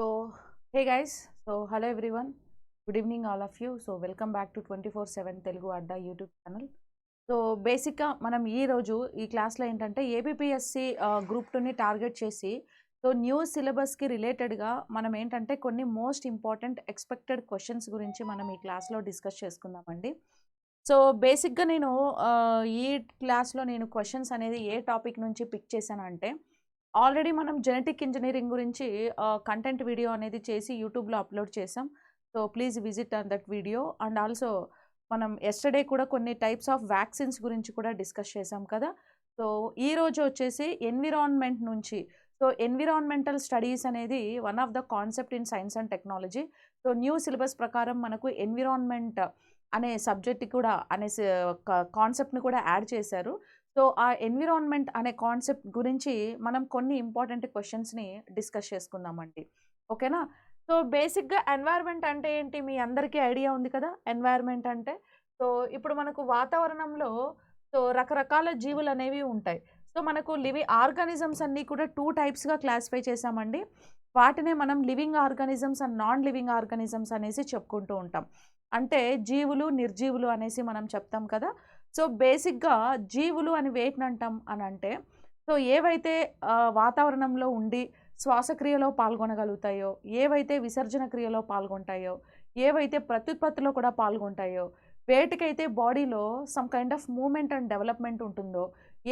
So, hey guys, so hello everyone, good evening all of you. So, welcome back to 24/7 Telugu Adda YouTube channel. So బేసిక్గా మనం ఈరోజు ఈ క్లాస్లో ఏంటంటే ABPSC group 2ని target చేసి సో న్యూ సిలబస్కి రిలేటెడ్గా మనం ఏంటంటే కొన్ని మోస్ట్ ఇంపార్టెంట్ ఎక్స్పెక్టెడ్ క్వశ్చన్స్ గురించి మనం ఈ క్లాస్లో డిస్కస్ చేసుకుందామండి. సో బేసిక్గా నేను ఈ క్లాస్లో నేను క్వశ్చన్స్ అనేది ఏ టాపిక్ నుంచి పిక్ చేశానంటే ఆల్రెడీ మనం జెనెటిక్ ఇంజనీరింగ్ గురించి కంటెంట్ వీడియో అనేది చేసి యూట్యూబ్లో అప్లోడ్ చేసాం. So please visit on that video. And also మనం ఎస్టర్డే కూడా కొన్ని టైప్స్ ఆఫ్ వ్యాక్సిన్స్ గురించి కూడా డిస్కస్ చేసాం కదా. సో ఈరోజు వచ్చేసి ఎన్విరాన్మెంట్ నుంచి, సో ఎన్విరాన్మెంటల్ స్టడీస్ అనేది one of the concept in science and technology. So new syllabus ప్రకారం మనకు ఎన్విరాన్మెంట్ అనే సబ్జెక్ట్ కూడా అనే కాన్సెప్ట్ని కూడా యాడ్ చేశారు. సో ఆ ఎన్విరాన్మెంట్ అనే కాన్సెప్ట్ గురించి మనం కొన్ని ఇంపార్టెంట్ క్వశ్చన్స్ని డిస్కస్ చేసుకుందామండి. ఓకేనా? సో బేసిక్గా ఎన్వైర్న్మెంట్ అంటే ఏంటి మీ అందరికీ ఐడియా ఉంది కదా. ఎన్వైర్న్మెంట్ అంటే సో ఇప్పుడు మనకు వాతావరణంలో సో రకరకాల జీవులు అనేవి ఉంటాయి. సో మనకు ఆర్గానిజమ్స్ అన్నీ కూడా 2 టైప్స్గా క్లాసిఫై చేసామండి. వాటినే మనం living organisms and non living organisms అనేసి చెప్పుకుంటూ ఉంటాం. అంటే జీవులు నిర్జీవులు అనేసి మనం చెప్తాం కదా. సో బేసిక్గా జీవులు అని వేటిని అంటాం అని అంటే సో ఏవైతే వాతావరణంలో ఉండి శ్వాసక్రియలో పాల్గొనగలుగుతాయో, ఏవైతే విసర్జన క్రియలో పాల్గొంటాయో, ఏవైతే ప్రత్యుత్పత్తిలో కూడా పాల్గొంటాయో, వేటికైతే బాడీలో some kind of movement and development ఉంటుందో,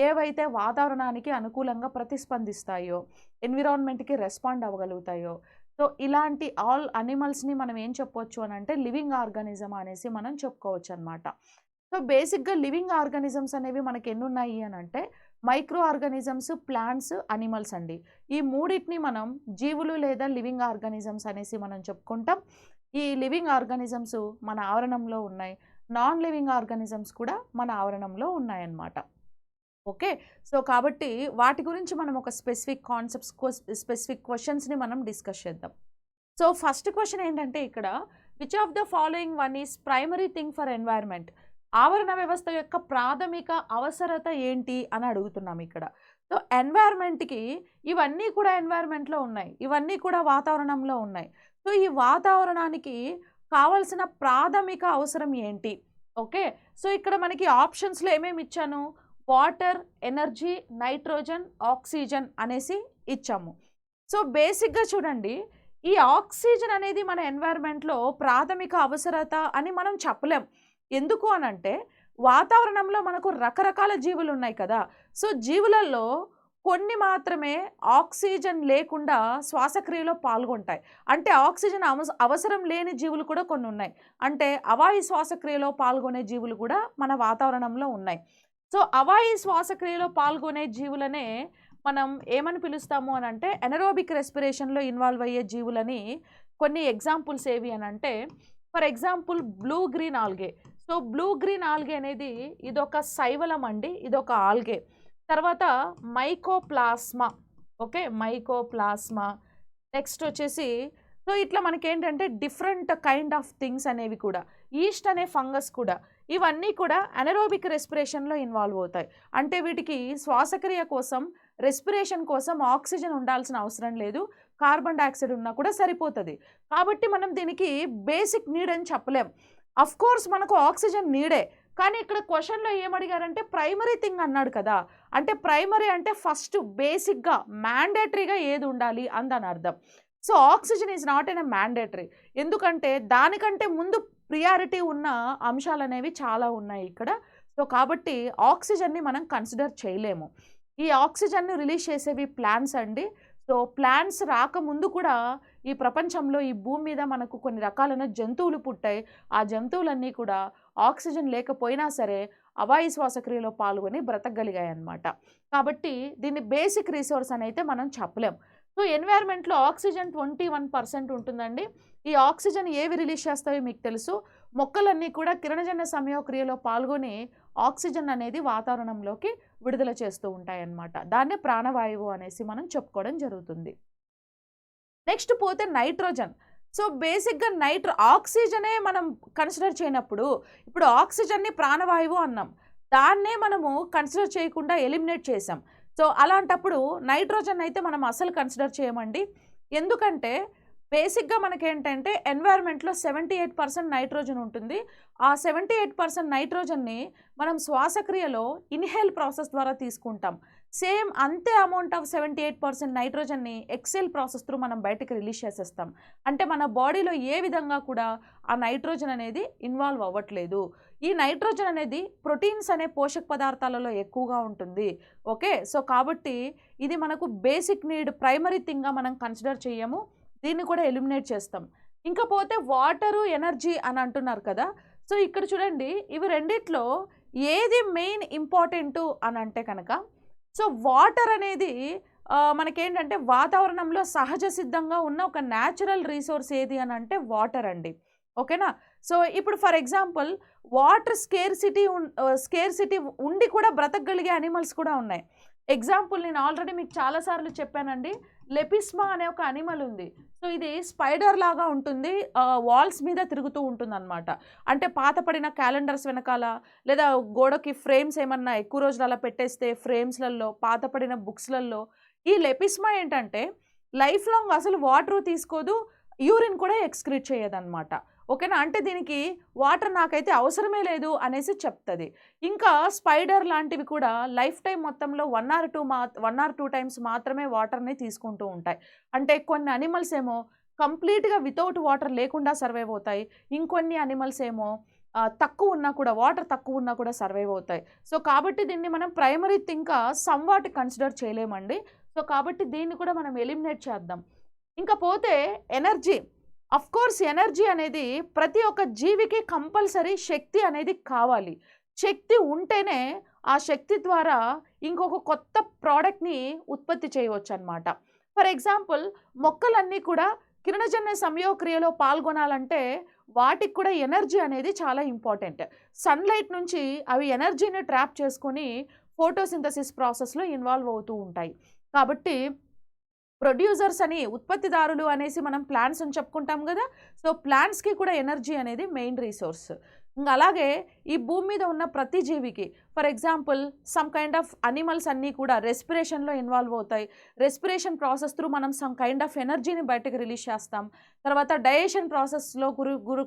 ఏవైతే వాతావరణానికి అనుకూలంగా ప్రతిస్పందిస్తాయో, ఎన్విరాన్మెంట్కి రెస్పాండ్ అవ్వగలుగుతాయో, సో ఇలాంటి ఆల్ అనిమల్స్ని మనం ఏం చెప్పవచ్చు అని అంటే లివింగ్ ఆర్గానిజం అనేసి మనం చెప్పుకోవచ్చు అనమాట. సో బేసిక్గా లివింగ్ ఆర్గానిజమ్స్ అనేవి మనకి ఎన్ని ఉన్నాయి అని అంటే మైక్రో ఆర్గానిజమ్స్, ప్లాంట్స్, అనిమల్స్ అండి. ఈ మూడింటిని మనం జీవులు లేదా లివింగ్ ఆర్గానిజమ్స్ అనేసి మనం చెప్పుకుంటాం. ఈ లివింగ్ ఆర్గానిజమ్స్ మన ఆవరణంలో ఉన్నాయి, నాన్ లివింగ్ ఆర్గానిజమ్స్ కూడా మన ఆవరణంలో ఉన్నాయన్నమాట. ఓకే, సో కాబట్టి వాటి గురించి మనం ఒక స్పెసిఫిక్ కాన్సెప్ట్స్, స్పెసిఫిక్ క్వశ్చన్స్ని మనం డిస్కస్ చేద్దాం. సో ఫస్ట్ క్వశ్చన్ ఏంటంటే ఇక్కడ which of the following one is primary thing for environment? ఆవరణ వ్యవస్థ యొక్క ప్రాథమిక అవసరత ఏంటి అని అడుగుతున్నాం ఇక్కడ. సో ఎన్వైర్న్మెంట్కి ఇవన్నీ కూడా ఎన్వైర్న్మెంట్లో ఉన్నాయి, ఇవన్నీ కూడా వాతావరణంలో ఉన్నాయి. సో ఈ వాతావరణానికి కావాల్సిన ప్రాథమిక అవసరం ఏంటి? ఓకే, సో ఇక్కడ మనకి ఆప్షన్స్లో ఏమేమి ఇచ్చాను? వాటర్, ఎనర్జీ, నైట్రోజన్, ఆక్సిజన్ అనేసి ఇచ్చాము. సో బేసిక్గా చూడండి, ఈ ఆక్సిజన్ అనేది మన ఎన్వైర్న్మెంట్లో ప్రాథమిక అవసరత అని మనం చెప్పలేం. ఎందుకు అనంటే వాతావరణంలో మనకు రకరకాల జీవులు ఉన్నాయి కదా. సో జీవులలో కొన్ని మాత్రమే ఆక్సిజన్ లేకుండా శ్వాసక్రియలో పాల్గొంటాయి. అంటే ఆక్సిజన్ అవసరం లేని జీవులు కూడా కొన్ని ఉన్నాయి. అంటే అవాయు శ్వాసక్రియలో పాల్గొనే జీవులు కూడా మన వాతావరణంలో ఉన్నాయి. సో అవాయు శ్వాసక్రియలో పాల్గొనే జీవులనే మనం ఏమని పిలుస్తాము అని అంటే ఎనరోబిక్ రెస్పిరేషన్లో ఇన్వాల్వ్ అయ్యే జీవులని కొన్ని ఎగ్జాంపుల్స్ ఏవి అని అంటే for example blue green algae. So blue green algae అనేది ఇదొక శైవలం అండి, ఇదొక ఆల్గే. తర్వాత మైకోప్లాస్మా. Okay, mycoplasma. నెక్స్ట్ వచ్చేసి సో ఇట్లా మనకేంటంటే డిఫరెంట్ కైండ్ ఆఫ్ థింగ్స్ అనేవి కూడా, ఈస్ట్ అనే ఫంగస్ కూడా, ఇవన్నీ కూడా అనెరోబిక్ రెస్పిరేషన్లో ఇన్వాల్వ్ అవుతాయి. అంటే వీటికి శ్వాసక్రియ కోసం, రెస్పిరేషన్ కోసం ఆక్సిజన్ ఉండాల్సిన అవసరం లేదు, కార్బన్ డైఆక్సైడ్ ఉన్నా కూడా సరిపోతుంది. కాబట్టి మనం దీనికి బేసిక్ నీడ్ అని చెప్పలేం. అఫ్ కోర్స్ మనకు ఆక్సిజన్ నీడే, కానీ ఇక్కడ క్వశ్చన్లో ఏమడిగారంటే ప్రైమరీ థింగ్ అన్నాడు కదా. అంటే ప్రైమరీ అంటే ఫస్ట్ బేసిక్గా మ్యాండేటరీగా ఏది ఉండాలి అందని అర్థం. So oxygen is not an mandatory, ఎందుకంటే దానికంటే ముందు ప్రియారిటీ ఉన్న అంశాలు అనేవి చాలా ఉన్నాయి ఇక్కడ. సో కాబట్టి ఆక్సిజన్ని మనం కన్సిడర్ చేయలేము. ఈ ఆక్సిజన్ను రిలీజ్ చేసేవి ప్లాంట్స్ అండి. సో ప్లాంట్స్ రాకముందు కూడా ఈ ప్రపంచంలో, ఈ భూమి మీద మనకు కొన్ని రకాలైన జంతువులు పుట్టాయి. ఆ జంతువులన్నీ కూడా ఆక్సిజన్ లేకపోయినా సరే అవాయు శ్వాసక్రియలో పాల్గొని బ్రతకగలిగాయి అన్నమాట. కాబట్టి దీన్ని బేసిక్ రిసోర్స్ అని అయితే మనం చెప్పలేం. సో ఎన్వైర్న్మెంట్లో ఆక్సిజన్ 21% ఉంటుందండి. ఈ ఆక్సిజన్ ఏవి రిలీజ్ చేస్తాయో మీకు తెలుసు. మొక్కలన్నీ కూడా కిరణజన్య సంయోగక్రియలో పాల్గొని ఆక్సిజన్ అనేది వాతావరణంలోకి విడుదల చేస్తూ ఉంటాయన్నమాట. దాన్నే ప్రాణవాయువు అనేసి మనం చెప్పుకోవడం జరుగుతుంది. నెక్స్ట్ పోతే నైట్రోజన్. సో బేసిక్గా ఆక్సిజనే మనం కన్సిడర్ చేయనప్పుడు, ఇప్పుడు ఆక్సిజన్ని ప్రాణవాయువు అన్నాం, దాన్నే మనము కన్సిడర్ చేయకుండా ఎలిమినేట్ చేసాం. సో అలాంటప్పుడు నైట్రోజన్ అయితే మనం అసలు కన్సిడర్ చేయమండి. ఎందుకంటే బేసిక్‌గా మనకేంటంటే ఎన్వైర్న్‌మెంట్‌లో 78% నైట్రోజన్ ఉంటుంది. ఆ 78% నైట్రోజన్‌ని మనం శ్వాసక్రియలో ఇన్‌హేల్ ప్రాసెస్ ద్వారా తీసుకుంటాం. సేమ్ అంతే అమౌంట్ ఆఫ్ 78% నైట్రోజన్‌ని ఎక్సేల్ ప్రాసెస్ త్రూ మనం బయటికి రిలీజ్ చేసేస్తాం. అంటే మన బాడీలో ఏ విధంగా కూడా ఆ నైట్రోజన్ అనేది ఇన్వాల్వ్ అవ్వట్లేదు. ఈ నైట్రోజన్ అనేది ప్రోటీన్స్ అనే పోషక పదార్థాలలో ఎక్కువగా ఉంటుంది. ఓకే. సో, కాబట్టి ఇది మనకు బేసిక్ నీడ్ ప్రైమరీ థింగ్‌గా మనం కన్సిడర్ చేయము. దీన్ని కూడా ఎలిమినేట్ చేస్తాం. ఇంకా పోతే వాటరు, ఎనర్జీ అని అంటున్నారు కదా! సో, ఇక్కడ చూడండి ఇవి రెండిట్లో ఏది మెయిన్ ఇంపార్టెంటు అని అంటే కనుక, సో, వాటర్ అనేది మనకేంటంటే వాతావరణంలో సహజ సిద్ధంగా ఉన్న ఒక న్యాచురల్ రిసోర్స్ ఏది అని అంటే వాటర్ అండి. ఓకేనా? సో, ఇప్పుడు ఫర్ ఎగ్జాంపుల్ వాటర్ స్కేర్సిటీ ఉండి కూడా బ్రతకగలిగే యానిమల్స్ కూడా ఉన్నాయి. ఎగ్జాంపుల్ నేను ఆల్రెడీ మీకు చాలా సార్లు చెప్పానండి. లెపిస్మా అనే ఒక యానిమల్ ఉంది. సో, ఇది స్పైడర్ లాగా ఉంటుంది. వాల్స్ మీద తిరుగుతూ ఉంటుందన్నమాట. అంటే పాతపడిన క్యాలెండర్స్ వెనకాల లేదా గోడకి ఫ్రేమ్స్ ఏమన్నా ఎక్కువ రోజులు అలా పెట్టేస్తే ఫ్రేమ్స్‌లలో, పాతపడిన బుక్స్‌లలో ఈ లెపిస్మా ఏంటంటే లైఫ్ లాంగ్ అసలు వాటరు తీసుకోదు. యూరిన్ కూడా ఎక్స్‌క్రీట్ చేయదన్నమాట. ఓకేనా? అంటే దీనికి వాటర్ నాకైతే అవసరమే లేదు అనేసి చెప్తది. ఇంకా స్పైడర్ లాంటివి కూడా లైఫ్ టైమ్ మొత్తంలో 1 ఆర్ 2 టైమ్స్ మాత్రమే వాటర్‌ని తీసుకుంటూ ఉంటాయి. అంటే కొన్ని అనిమల్స్ ఏమో కంప్లీట్‌గా వితౌట్ వాటర్ లేకుండా సర్వైవ్ అవుతాయి. ఇంకొన్ని అనిమల్స్ ఏమో తక్కువ ఉన్నా కూడా వాటర్ తక్కువ ఉన్నా కూడా సర్వైవ్ అవుతాయి. సో, కాబట్టి దీన్ని మనం ప్రైమరీ థింగ్‌గా సమ్‌వాట్ కన్సిడర్ చేయలేమండి. సో, కాబట్టి దీన్ని కూడా మనం ఎలిమినేట్ చేద్దాం. ఇంకా పోతే ఎనర్జీ. అఫ్‌కోర్స్ ఎనర్జీ అనేది ప్రతి ఒక్క జీవికి కంపల్సరీ శక్తి అనేది కావాలి. శక్తి ఉంటేనే ఆ శక్తి ద్వారా ఇంకొక కొత్త ప్రోడక్ట్‌ని ఉత్పత్తి చేయవచ్చనమాట. ఫర్ ఎగ్జాంపుల్ మొక్కలన్నీ కూడా కిరణజన్య సంయోగక్రియలో పాల్గొనాలంటే వాటికి కూడా ఎనర్జీ అనేది చాలా ఇంపార్టెంట్. సన్‌లైట్ నుంచి అవి ఎనర్జీని ట్రాప్ చేసుకొని ఫోటోసింథసిస్ ప్రాసెస్‌లో ఇన్వాల్వ్ అవుతూ ఉంటాయి. కాబట్టి ప్రొడ్యూసర్స్ అని ఉత్పత్తిదారులు అనేసి మనం ప్లాంట్స్ అని చెప్పుకుంటాం కదా! సో, ప్లాంట్స్‌కి కూడా ఎనర్జీ అనేది మెయిన్ రిసోర్స్. ఇంక అలాగే ఈ భూమి మీద ఉన్న ప్రతి జీవికి for example some kind of animals అన్నీ కూడా రెస్పిరేషన్‌లో ఇన్వాల్వ్ అవుతాయి. రెస్పిరేషన్ ప్రాసెస్ త్రూ మనం సమ్ కైండ్ ఆఫ్ ఎనర్జీని బయటకి రిలీజ్ చేస్తాం. తర్వాత డైజెషన్ ప్రాసెస్‌లో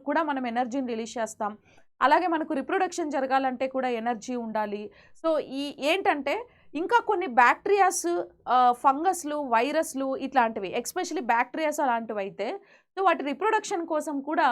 కూడా మనం ఎనర్జీని రిలీజ్ చేస్తాం. అలాగే మనకు రిప్రొడక్షన్ జరగాలంటే కూడా ఎనర్జీ ఉండాలి. సో, ఏంటంటే ఇంకా కొన్ని బ్యాక్టీరియాస్, ఫంగస్‌లు, వైరస్‌లు ఇట్లాంటివి ఎస్పెషల్లీ బ్యాక్టీరియాస్ అలాంటివైతే సో, వాటి రిప్రొడక్షన్ కోసం కూడా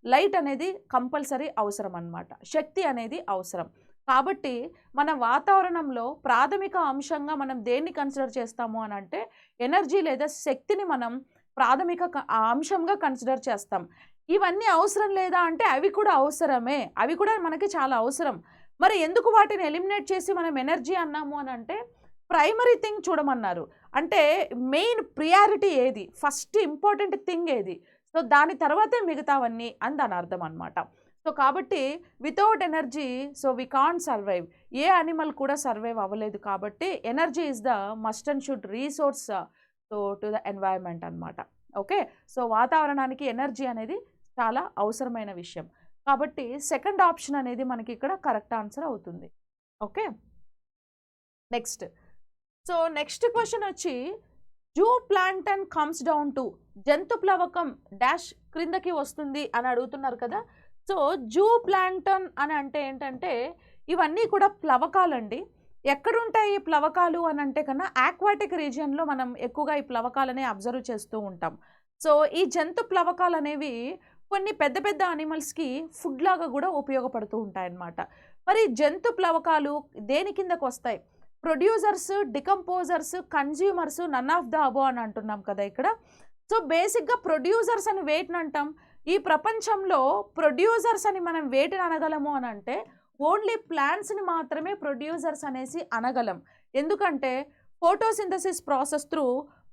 లైట్ అనేది కంపల్సరీ అవసరం అన్నమాట. శక్తి అనేది అవసరం. కాబట్టి మన వాతావరణంలో ప్రాథమిక అంశంగా మనం దేన్ని కన్సిడర్ చేస్తాము అని అంటే ఎనర్జీ లేదా శక్తిని మనం ప్రాథమిక అంశంగా కన్సిడర్ చేస్తాం. ఇవన్నీ అవసరం లేదా అంటే అవి కూడా అవసరమే. అవి కూడా మనకి చాలా అవసరం. మరి ఎందుకు వాటిని ఎలిమినేట్ చేసి మనం ఎనర్జీ అన్నాము అని అంటే ప్రైమరీ థింగ్ చూడమన్నారు. అంటే మెయిన్ ప్రియారిటీ ఏది? ఫస్ట్ ఇంపార్టెంట్ థింగ్ ఏది? సో, దాని తర్వాతే మిగతావన్నీ అని దాని అర్థం అన్నమాట. సో, కాబట్టి without energy so, we can't survive. ఏ యానిమల్ కూడా సర్వైవ్ అవ్వలేదు కాబట్టి energy is the must and should resource so, to the environment అన్నమాట. ఓకే. సో, వాతావరణానికి ఎనర్జీ అనేది చాలా అవసరమైన విషయం. కాబట్టి సెకండ్ ఆప్షన్ అనేది మనకి ఇక్కడ కరెక్ట్ ఆన్సర్ అవుతుంది. Okay. Next. So, next question వచ్చి zooplankton comes down to జంతు ప్లవకం డాష్ క్రిందకి వస్తుంది అని అడుగుతున్నారు కదా! సో, జూ ప్లాంక్టన్ అని అంటే ఏంటంటే ఇవన్నీ కూడా ప్లవకాలండి. ఎక్కడుంటాయి ఈ ప్లవకాలు అని అంటే కన్నా ఆక్వాటిక్ రీజియన్‌లో మనం ఎక్కువగా ఈ ప్లవకాలని అబ్జర్వ్ చేస్తూ ఉంటాం. సో, ఈ జంతు ప్లవకాలు అనేవి కొన్ని పెద్ద పెద్ద అనిమల్స్‌కి ఫుడ్ లాగా కూడా ఉపయోగపడుతూ ఉంటాయన్నమాట. మరి జంతు ప్లవకాలు దేని కిందకు వస్తాయి? Producers, decomposers, consumers none of the above అని అంటున్నాం కదా ఇక్కడ. సో, బేసిక్‌గా ప్రొడ్యూసర్స్ అని వేటిని అంటాం? ఈ ప్రపంచంలో ప్రొడ్యూసర్స్ అని మనం వేటిని అనగలము అని అంటే ఓన్లీ ప్లాంట్స్‌ని మాత్రమే ప్రొడ్యూసర్స్ అనేసి అనగలం. ఎందుకంటే ఫోటోసింథసిస్ ప్రాసెస్ త్రూ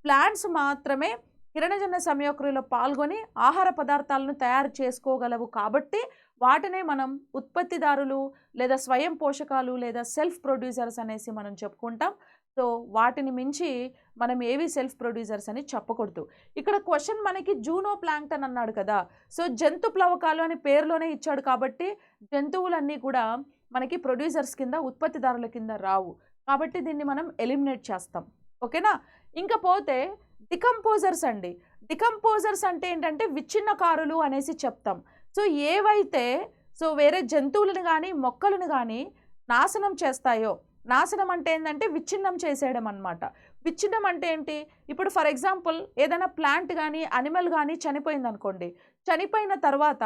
ప్లాంట్స్ మాత్రమే కిరణజన్య సంయోగక్రియలో పాల్గొని ఆహార పదార్థాలను తయారు చేసుకోగలవు కాబట్టి వాటినే మనం ఉత్పత్తిదారులు లేదా స్వయం పోషకాలు లేదా సెల్ఫ్ ప్రొడ్యూసర్స్ అనేసి మనం చెప్పుకుంటాం. సో, వాటిని మించి మనం ఏవి సెల్ఫ్ ప్రొడ్యూసర్స్ అని చెప్పకూడదు. ఇక్కడ క్వెషన్ మనకి జూనో ప్లాంక్టన్ అన్నాడు కదా! సో, జంతు ప్లవకాలు అని పేరులోనే ఇచ్చాడు కాబట్టి జంతువులన్నీ కూడా మనకి ప్రొడ్యూసర్స్ కింద, ఉత్పత్తిదారుల కింద రావు. కాబట్టి దీన్ని మనం ఎలిమినేట్ చేస్తాం. ఓకేనా? ఇంకా పోతే డికంపోజర్స్ అండి. డికంపోజర్స్ అంటే ఏంటంటే విచ్ఛిన్నకారులు అనేసి చెప్తాం. సో ఏవైతే వేరే జంతువులను కానీ మొక్కలను కానీ నాశనం చేస్తాయో, నాశనం అంటే ఏంటంటే విచ్ఛిన్నం చేసేయడం అనమాట. విచ్ఛిన్నం అంటే ఏంటి? ఇప్పుడు ఫర్ ఎగ్జాంపుల్ ఏదైనా ప్లాంట్ కానీ అనిమల్ కానీ చనిపోయింది అనుకోండి, చనిపోయిన తర్వాత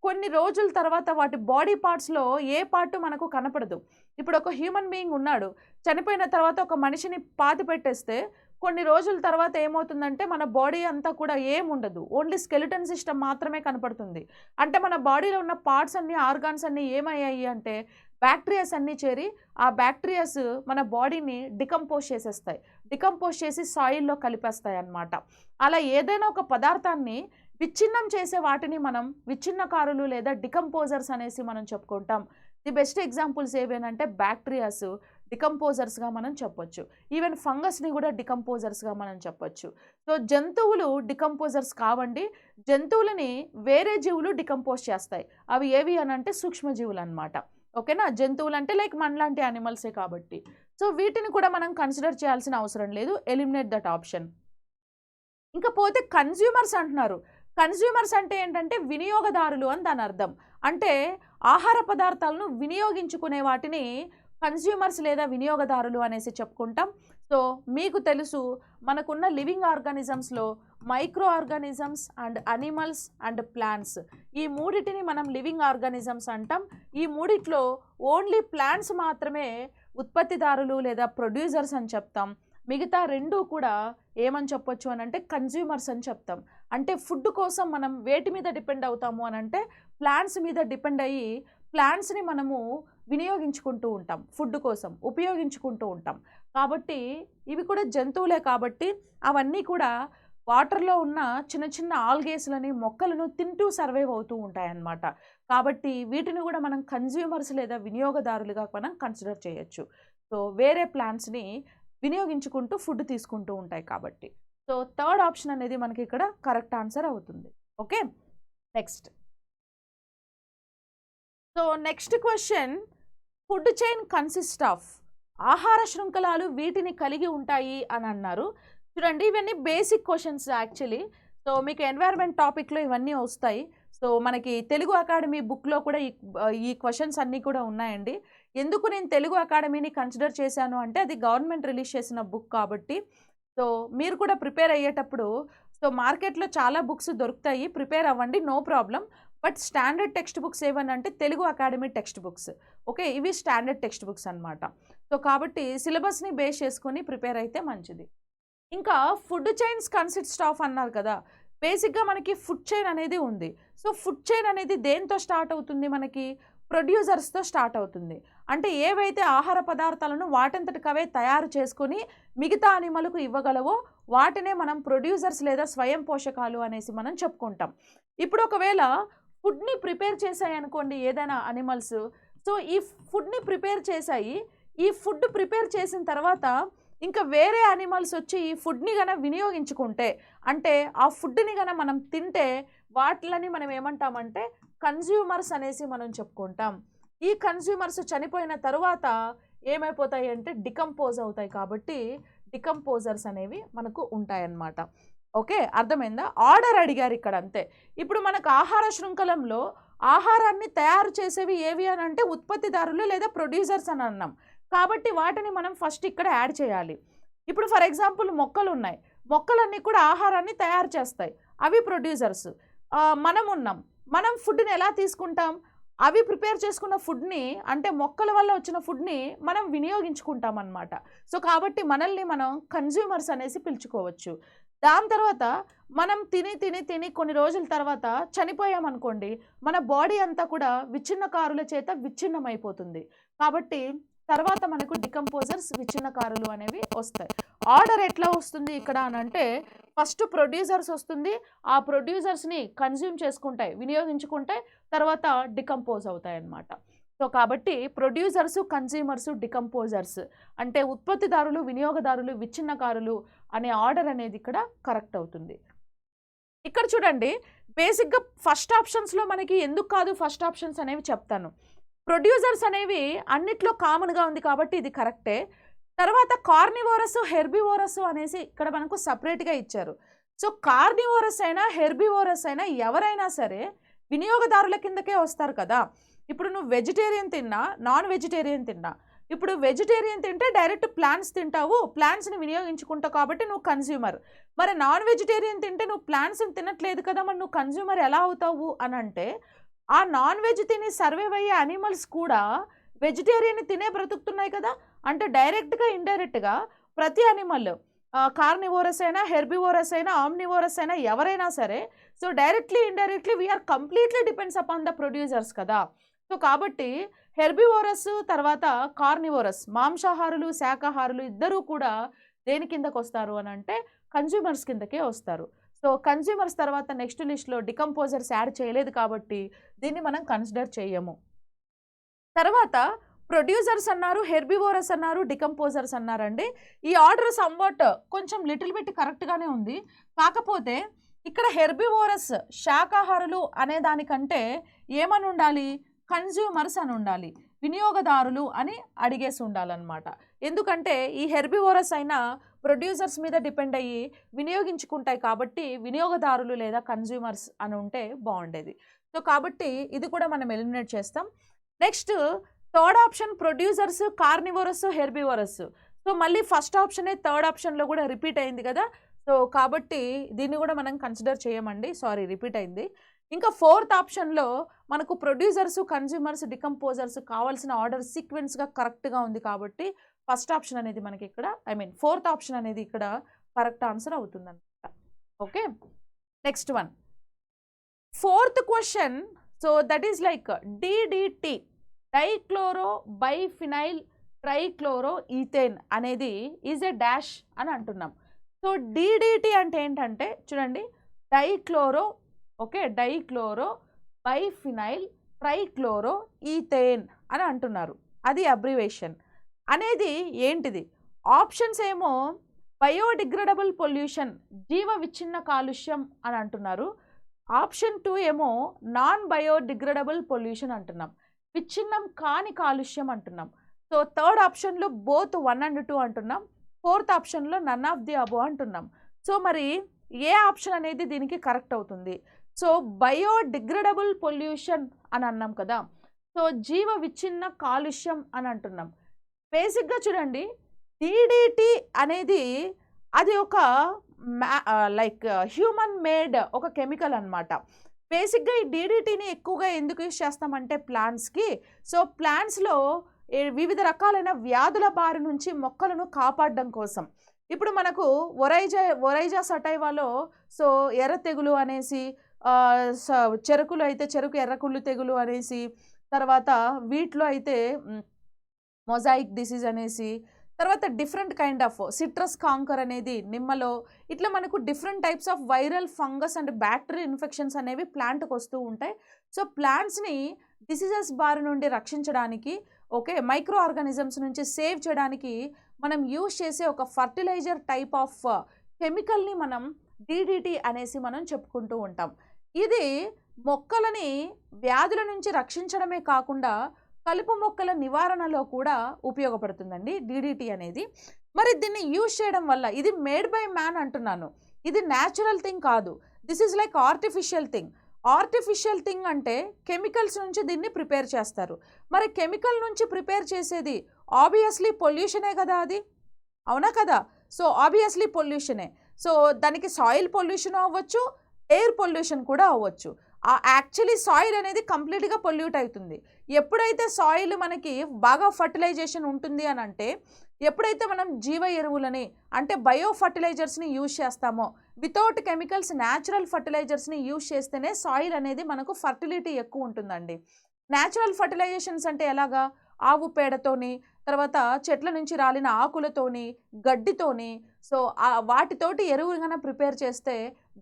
కొన్ని రోజుల తర్వాత వాటి బాడీ పార్ట్స్లో ఏ పార్ట్ మనకు కనపడదు. ఇప్పుడు ఒక హ్యూమన్ బీయింగ్ ఉన్నాడు, చనిపోయిన తర్వాత ఒక మనిషిని పాతి పెట్టేస్తే కొన్ని రోజుల తర్వాత ఏమవుతుందంటే మన బాడీ అంతా కూడా ఏముండదు, ఓన్లీ స్కెలిటన్ సిస్టమ్ మాత్రమే కనపడుతుంది. అంటే మన బాడీలో ఉన్న పార్ట్స్ అన్నీ, ఆర్గాన్స్ అన్నీ ఏమయ్యాయి అంటే బ్యాక్టీరియాస్ అన్నీ చేరి ఆ బ్యాక్టీరియాస్ మన బాడీని డికంపోజ్ చేసేస్తాయి, డికంపోజ్ చేసి సాయిల్లో కలిపేస్తాయి అన్నమాట. అలా ఏదైనా ఒక పదార్థాన్ని విచ్ఛిన్నం చేసే వాటిని మనం విచ్ఛిన్నకారులు లేదా డికంపోజర్స్ అనేసి మనం చెప్పుకుంటాం. ది బెస్ట్ ఎగ్జాంపుల్స్ ఏవేనంటే బ్యాక్టీరియాస్ డికంపోజర్స్గా మనం చెప్పొచ్చు. ఈవెన్ ఫంగస్ని కూడా డికంపోజర్స్గా మనం చెప్పొచ్చు. సో జంతువులు డికంపోజర్స్ కావండి, జంతువులని వేరే జీవులు డికంపోజ్ చేస్తాయి. అవి ఏవి అని అంటే సూక్ష్మజీవులు అనమాట. ఓకేనా? జంతువులు అంటే లైక్ మనలాంటి యానిమల్సే కాబట్టి సో వీటిని కూడా మనం కన్సిడర్ చేయాల్సిన అవసరం లేదు, ఎలిమినేట్ దట్ ఆప్షన్. ఇంకా పోతే కన్జ్యూమర్స్ అంటున్నారు. కన్జ్యూమర్స్ అంటే ఏంటంటే వినియోగదారులు అని దాని అర్థం. అంటే ఆహార పదార్థాలను వినియోగించుకునే వాటిని కన్జ్యూమర్స్ లేదా వినియోగదారులు అనేసి చెప్పుకుంటాం. సో మీకు తెలుసు మనకున్న లివింగ్ ఆర్గానిజమ్స్లో micro organisms and animals and plants, ఈ మూడిటిని మనం లివింగ్ ఆర్గానిజమ్స్ అంటాం. ఈ మూడిట్లో ఓన్లీ ప్లాంట్స్ మాత్రమే ఉత్పత్తిదారులు లేదా ప్రొడ్యూసర్స్ అని చెప్తాం. మిగతా రెండు కూడా ఏమని చెప్పొచ్చు అని అంటే కన్జ్యూమర్స్ అని చెప్తాం. అంటే ఫుడ్ కోసం మనం వేటి మీద డిపెండ్ అవుతాము అని అంటే ప్లాంట్స్ మీద డిపెండ్ అయ్యి ప్లాంట్స్ని మనము వినియోగించుకుంటూ ఉంటాం, ఫుడ్ కోసం ఉపయోగించుకుంటూ ఉంటాం. కాబట్టి ఇవి కూడా జంతువులే కాబట్టి అవన్నీ కూడా వాటర్లో ఉన్న చిన్న చిన్న ఆల్గేస్లని మొక్కలను తింటూ సర్వైవ్ అవుతూ ఉంటాయన్నమాట. కాబట్టి వీటిని కూడా మనం కన్జ్యూమర్స్ లేదా వినియోగదారులుగా మనం కన్సిడర్ చేయొచ్చు. సో వేరే ప్లాంట్స్ని వినియోగించుకుంటూ ఫుడ్ తీసుకుంటూ ఉంటాయి కాబట్టి. సో థర్డ్ ఆప్షన్ అనేది మనకి ఇక్కడ కరెక్ట్ ఆన్సర్ అవుతుంది. Okay, next. So next question, food chain consist of, ఆహార శృంఖలాలు వీటిని కలిగి ఉంటాయి అని అన్నారు. చూడండి ఇవన్నీ బేసిక్ క్వశ్చన్స్ యాక్చువల్లీ. సో మీకు ఎన్వైర్న్మెంట్ టాపిక్లో ఇవన్నీ వస్తాయి. సో మనకి తెలుగు అకాడమీ బుక్లో కూడా ఈ క్వశ్చన్స్ అన్నీ కూడా ఉన్నాయండి. ఎందుకు నేను తెలుగు అకాడమీని కన్సిడర్ చేశాను అంటే అది గవర్నమెంట్ రిలీజ్ చేసిన బుక్ కాబట్టి. సో మీరు కూడా ప్రిపేర్ అయ్యేటప్పుడు సో మార్కెట్లో చాలా బుక్స్ దొరుకుతాయి, ప్రిపేర్ అవ్వండి, no problem. But standard text books ఏవనంటే Telugu Academy text books. Okay, ఇవి స్టాండర్డ్ టెక్స్ట్ బుక్స్ అనమాట. సో కాబట్టి సిలబస్ని బేస్ చేసుకొని ప్రిపేర్ అయితే మంచిది. ఇంకా ఫుడ్ చైన్స్ కన్సిస్ట్ ఆఫ్ అన్నారు కదా, బేసిక్గా మనకి ఫుడ్ చైన్ అనేది ఉంది. సో ఫుడ్ చైన్ అనేది దేంతో స్టార్ట్ అవుతుంది? మనకి ప్రొడ్యూసర్స్తో స్టార్ట్ అవుతుంది. అంటే ఏవైతే ఆహార పదార్థాలను వాటంతటికవే తయారు చేసుకొని మిగతా అనిమల్కు ఇవ్వగలవో వాటినే మనం ప్రొడ్యూసర్స్ లేదా స్వయం పోషకాలు అనేసి మనం చెప్పుకుంటాం. ఇప్పుడు ఒకవేళ ఫుడ్ని ప్రిపేర్ చేశాయి అనుకోండి ఏదైనా అనిమల్స్, సో ఈ ఫుడ్ని ప్రిపేర్ చేశాయి, ఈ ఫుడ్ ప్రిపేర్ చేసిన తర్వాత ఇంకా వేరే అనిమల్స్ వచ్చి ఈ ఫుడ్ని గన వినియోగించుకుంటే, అంటే ఆ ఫుడ్ని గన మనం తింటే వాటిని మనం ఏమంటామంటే కన్జ్యూమర్స్ అనేసి మనం చెప్పుకుంటాం. ఈ కన్జ్యూమర్స్ చనిపోయిన తర్వాత ఏమైపోతాయి అంటే డికంపోజ్ అవుతాయి. కాబట్టి డికంపోజర్స్ అనేవి మనకు ఉంటాయన్నమాట. ఓకే, అర్థమైందా? ఆర్డర్ అడిగారు ఇక్కడ అంతే. ఇప్పుడు మనకు ఆహార శృంఖలంలో ఆహారాన్ని తయారు చేసేవి ఏవి అని అంటే ఉత్పత్తిదారులు లేదా ప్రొడ్యూసర్స్ అని అన్నాం. కాబట్టి వాటిని మనం ఫస్ట్ ఇక్కడ యాడ్ చేయాలి. ఇప్పుడు ఫర్ ఎగ్జాంపుల్ మొక్కలు ఉన్నాయి, మొక్కలన్నీ కూడా ఆహారాన్ని తయారు చేస్తాయి, అవి ప్రొడ్యూసర్స్. మనం ఉన్నాం, మనం ఫుడ్ని ఎలా తీసుకుంటాం? అవి ప్రిపేర్ చేసుకున్న ఫుడ్ని అంటే మొక్కల వల్ల వచ్చిన ఫుడ్ని మనం వినియోగించుకుంటాం అన్నమాట. సో కాబట్టి మనల్ని మనం కన్జ్యూమర్స్ అనేసి పిలుచుకోవచ్చు. దాని తర్వాత మనం తిని కొన్ని రోజుల తర్వాత చనిపోయామనుకోండి, మన బాడీ అంతా కూడా విచ్ఛిన్నకారుల చేత విచ్ఛిన్నమైపోతుంది. కాబట్టి తర్వాత మనకు డికంపోజర్స్ విచ్ఛిన్నకారులు అనేవి వస్తాయి. ఆర్డర్ ఎట్లా వస్తుంది ఇక్కడ అని అంటే ఫస్ట్ ప్రొడ్యూసర్స్ వస్తుంది, ఆ ప్రొడ్యూసర్స్ని కన్జ్యూమ్ చేసుకుంటాయి, వినియోగించుకుంటాయి, తర్వాత డికంపోజ్ అవుతాయి అన్నమాట. సో కాబట్టి ప్రొడ్యూసర్స్, కన్జ్యూమర్స్, డికంపోజర్స్ అంటే ఉత్పత్తిదారులు, వినియోగదారులు, విచ్ఛిన్నకారులు అనే ఆర్డర్ అనేది ఇక్కడ కరెక్ట్ అవుతుంది. ఇక్కడ చూడండి బేసిక్గా ఫస్ట్ ఆప్షన్స్లో మనకి ఎందుకు కాదు ఫస్ట్ ఆప్షన్స్ అనేవి చెప్తాను. ప్రొడ్యూసర్స్ అనేవి అన్నిట్లో కామన్గా ఉంది కాబట్టి ఇది కరెక్టే. తర్వాత కార్నివోరస్, హెర్బివోరస్ అనేసి ఇక్కడ మనకు సపరేట్గా ఇచ్చారు. సో కార్నివోరస్ అయినా హెర్బివోరస్ అయినా ఎవరైనా సరే వినియోగదారుల కిందకే వస్తారు కదా. ఇప్పుడు నువ్వు వెజిటేరియన్ తిన్నా, నాన్ వెజిటేరియన్ తిన్నా, ఇప్పుడు వెజిటేరియన్ తింటే డైరెక్ట్ ప్లాంట్స్ తింటావు, ప్లాంట్స్ని వినియోగించుకుంటావు కాబట్టి నువ్వు కన్జ్యూమర్. మరి నాన్ వెజిటేరియన్ తింటే నువ్వు ప్లాంట్స్ని తినట్లేదు కదా, మరి నువ్వు కన్జ్యూమర్ ఎలా అవుతావు అని అంటే, ఆ నాన్ వెజ్ తిని సర్వైవ్ అయ్యే అనిమల్స్ కూడా వెజిటేరియన్ని తినే బ్రతుకుతున్నాయి కదా. అంటే డైరెక్ట్గా ఇండైరెక్ట్గా ప్రతి అనిమల్ కార్నివోరస్ అయినా, హెర్బివోరస్ అయినా, ఆమ్నివోరస్ అయినా ఎవరైనా సరే, so directly indirectly we are completely depends upon the producers కదా. సో కాబట్టి హెర్బివోరస్ తర్వాత కార్నివోరస్, మాంసాహారులు శాకాహారులు ఇద్దరూ కూడా దేని కిందకు వస్తారు అని అంటే కన్జ్యూమర్స్ కిందకే వస్తారు. సో కన్జ్యూమర్స్ తర్వాత నెక్స్ట్ లిస్ట్లో డికంపోజర్స్ యాడ్ చేయలేదు కాబట్టి దీన్ని మనం కన్సిడర్ చేయము. తర్వాత ప్రొడ్యూసర్స్ అన్నారు, హెర్బివోరస్ అన్నారు, డికంపోజర్స్ అన్నారండి. ఈ ఆర్డర్ సమ్వాట్ కొంచెం లిటిల్ బిట్ కరెక్ట్గానే ఉంది. కాకపోతే ఇక్కడ హెర్బివోరస్ శాకాహారులు అనే దానికంటే ఏమని ఉండాలి, కన్జ్యూమర్స్ అని ఉండాలి, వినియోగదారులు అని అడిగేసి ఉండాలన్నమాట. ఎందుకంటే ఈ హెర్బివోరస్ అయినా ప్రొడ్యూసర్స్ మీద డిపెండ్ అయ్యి వినియోగించుకుంటాయి కాబట్టి వినియోగదారులు లేదా కన్జ్యూమర్స్ అని ఉంటే బాగుండేది. సో కాబట్టి ఇది కూడా మనం ఎలిమినేట్ చేస్తాం. Next third option producers, carnivorous, herbivorous. So మళ్ళీ ఫస్ట్ ఆప్షనే థర్డ్ ఆప్షన్లో కూడా రిపీట్ అయింది కదా. సో కాబట్టి దీన్ని కూడా మనం కన్సిడర్ చేయమండి, సారీ రిపీట్ అయింది. ఇంకా ఫోర్త్ ఆప్షన్లో మనకు ప్రొడ్యూసర్స్, కన్జ్యూమర్స్, డికంపోజర్స్ కావాల్సిన ఆర్డర్ సీక్వెన్స్గా కరెక్ట్గా ఉంది కాబట్టి ఫస్ట్ ఆప్షన్ అనేది మనకి ఇక్కడ ఫోర్త్ ఆప్షన్ అనేది ఇక్కడ కరెక్ట్ ఆన్సర్ అవుతుందన్నమాట. Okay, next one, fourth question. So that is like DDT, dichloro biphenyl trichloro ethane అనేది ఈజ్ ఏ డాష్ అని అంటున్నాం. సో డిడిటి అంటే ఏంటంటే చూడండి, dichloro, okay, dichloro biphenyl trichloro ethane అని అంటున్నారు. అది అబ్రివేషన్ అనేది ఏంటిది? ఆప్షన్స్ ఏమో బయోడిగ్రేడబుల్ పొల్యూషన్, జీవ విచ్ఛిన్న కాలుష్యం అని అంటున్నారు. ఆప్షన్ 2 ఏమో నాన్ బయోడిగ్రేడబుల్ పొల్యూషన్ అంటున్నాం, విచ్ఛిన్నం కాని కాలుష్యం అంటున్నాం. సో థర్డ్ ఆప్షన్లో బోత్ 1 and 2 అంటున్నాం, ఫోర్త్ ఆప్షన్లో నన్ ఆఫ్ ది అబో అంటున్నాం. సో మరి ఏ ఆప్షన్ అనేది దీనికి కరెక్ట్ అవుతుంది? సో బయోడిగ్రేడబుల్ పొల్యూషన్ అని అన్నాం కదా, సో జీవ విచ్ఛిన్న కాలుష్యం అని అంటున్నాం. బేసిక్గా చూడండి, డిడిటి అనేది అది ఒక లైక్ హ్యూమన్ మేడ్ ఒక కెమికల్ అనమాట. బేసిక్గా ఈ డిడిటిని ఎక్కువగా ఎందుకు యూజ్ చేస్తామంటే ప్లాంట్స్కి. సో ప్లాంట్స్లో వివిధ రకాలైన వ్యాధుల బారి నుంచి మొక్కలను కాపాడడం కోసం. ఇప్పుడు మనకు ఒరైజా సటైవాలో సో ఎర్ర తెగులు అనేసి, చెరుకులో అయితే చెరుకు ఎర్రకుళ్ళు తెగులు అనేసి, తర్వాత వీటిలో అయితే మొజాయిక్ డిసీజ్ అనేసి, తర్వాత different kind of citrus canker అనేది నిమ్మలో, ఇట్లా మనకు different types of viral, fungus and bacterial infections అనేవి ప్లాంట్కి వస్తూ ఉంటాయి. సో ప్లాంట్స్ని డిసీజెస్ బారి నుండి రక్షించడానికి, ఓకే, మైక్రో ఆర్గానిజమ్స్ నుంచి సేవ్ చేయడానికి మనం యూజ్ చేసే ఒక ఫర్టిలైజర్ టైప్ ఆఫ్ కెమికల్ని మనం డిడిటి అనేసి మనం చెప్పుకుంటూ ఉంటాం. ఇది మొక్కలని వ్యాధుల నుంచి రక్షించడమే కాకుండా కలుపు మొక్కల నివారణలో కూడా ఉపయోగపడుతుందండి డిడిటి అనేది. మరి దీన్ని యూజ్ చేయడం వల్ల, ఇది మేడ్ బై మ్యాన్ అంటున్నాను, ఇది న్యాచురల్ థింగ్ కాదు, this is like artificial thing. Artificial thing అంటే కెమికల్స్ నుంచి దీన్ని ప్రిపేర్ చేస్తారు. మరి కెమికల్ నుంచి ప్రిపేర్ చేసేది ఆబ్వియస్లీ పొల్యూషనే కదా, అది అవునా కదా. సో ఆబ్వియస్లీ పొల్యూషనే. సో దానికి సాయిల్ పొల్యూషన్ అవ్వచ్చు, ఎయిర్ పొల్యూషన్ కూడా అవ్వచ్చు. యాక్చువల్లీ సాయిల్ అనేది కంప్లీట్గా పొల్యూట్ అవుతుంది. ఎప్పుడైతే సాయిల్ మనకి బాగా ఫర్టిలైజేషన్ ఉంటుంది అని అంటే, ఎప్పుడైతే మనం జీవ ఎరువులని అంటే బయో ఫర్టిలైజర్స్ని యూజ్ చేస్తామో, వితౌట్ కెమికల్స్ న్యాచురల్ ఫర్టిలైజర్స్ని యూజ్ చేస్తేనే సాయిల్ అనేది మనకు ఫర్టిలిటీ ఎక్కువ ఉంటుందండి. న్యాచురల్ ఫర్టిలైజేషన్స్ అంటే ఎలాగా? ఆవు పేడతోని, తర్వాత చెట్ల నుంచి రాలిన ఆకులతోని, గడ్డితోని, సో వాటితోటి ఎరువులు కన్నా ప్రిపేర్ చేస్తే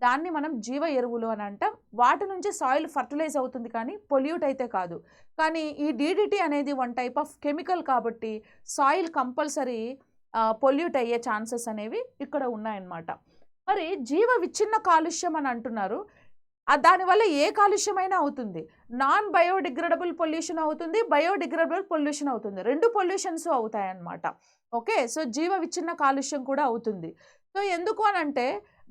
దాన్ని మనం జీవ ఎరువులు అని అంటాం. వాటి నుంచి సాయిల్ ఫర్టిలైజ్ అవుతుంది కానీ పొల్యూట్ అయితే కాదు. కానీ ఈ డిడిటి అనేది వన్ టైప్ ఆఫ్ కెమికల్ కాబట్టి సాయిల్ కంపల్సరీ పొల్యూట్ అయ్యే ఛాన్సెస్ అనేవి ఇక్కడ ఉన్నాయన్నమాట. మరి జీవ విచ్ఛిన్న కాలుష్యం అని అంటున్నారు, దానివల్ల ఏ కాలుష్యమైనా అవుతుంది. నాన్ బయోడిగ్రేడబుల్ పొల్యూషన్ అవుతుంది, బయోడిగ్రేడబుల్ పొల్యూషన్ అవుతుంది, రెండు పొల్యూషన్స్ అవుతాయన్నమాట. ఓకే, సో జీవ విచ్ఛిన్న కాలుష్యం కూడా అవుతుంది. సో ఎందుకు అని అంటే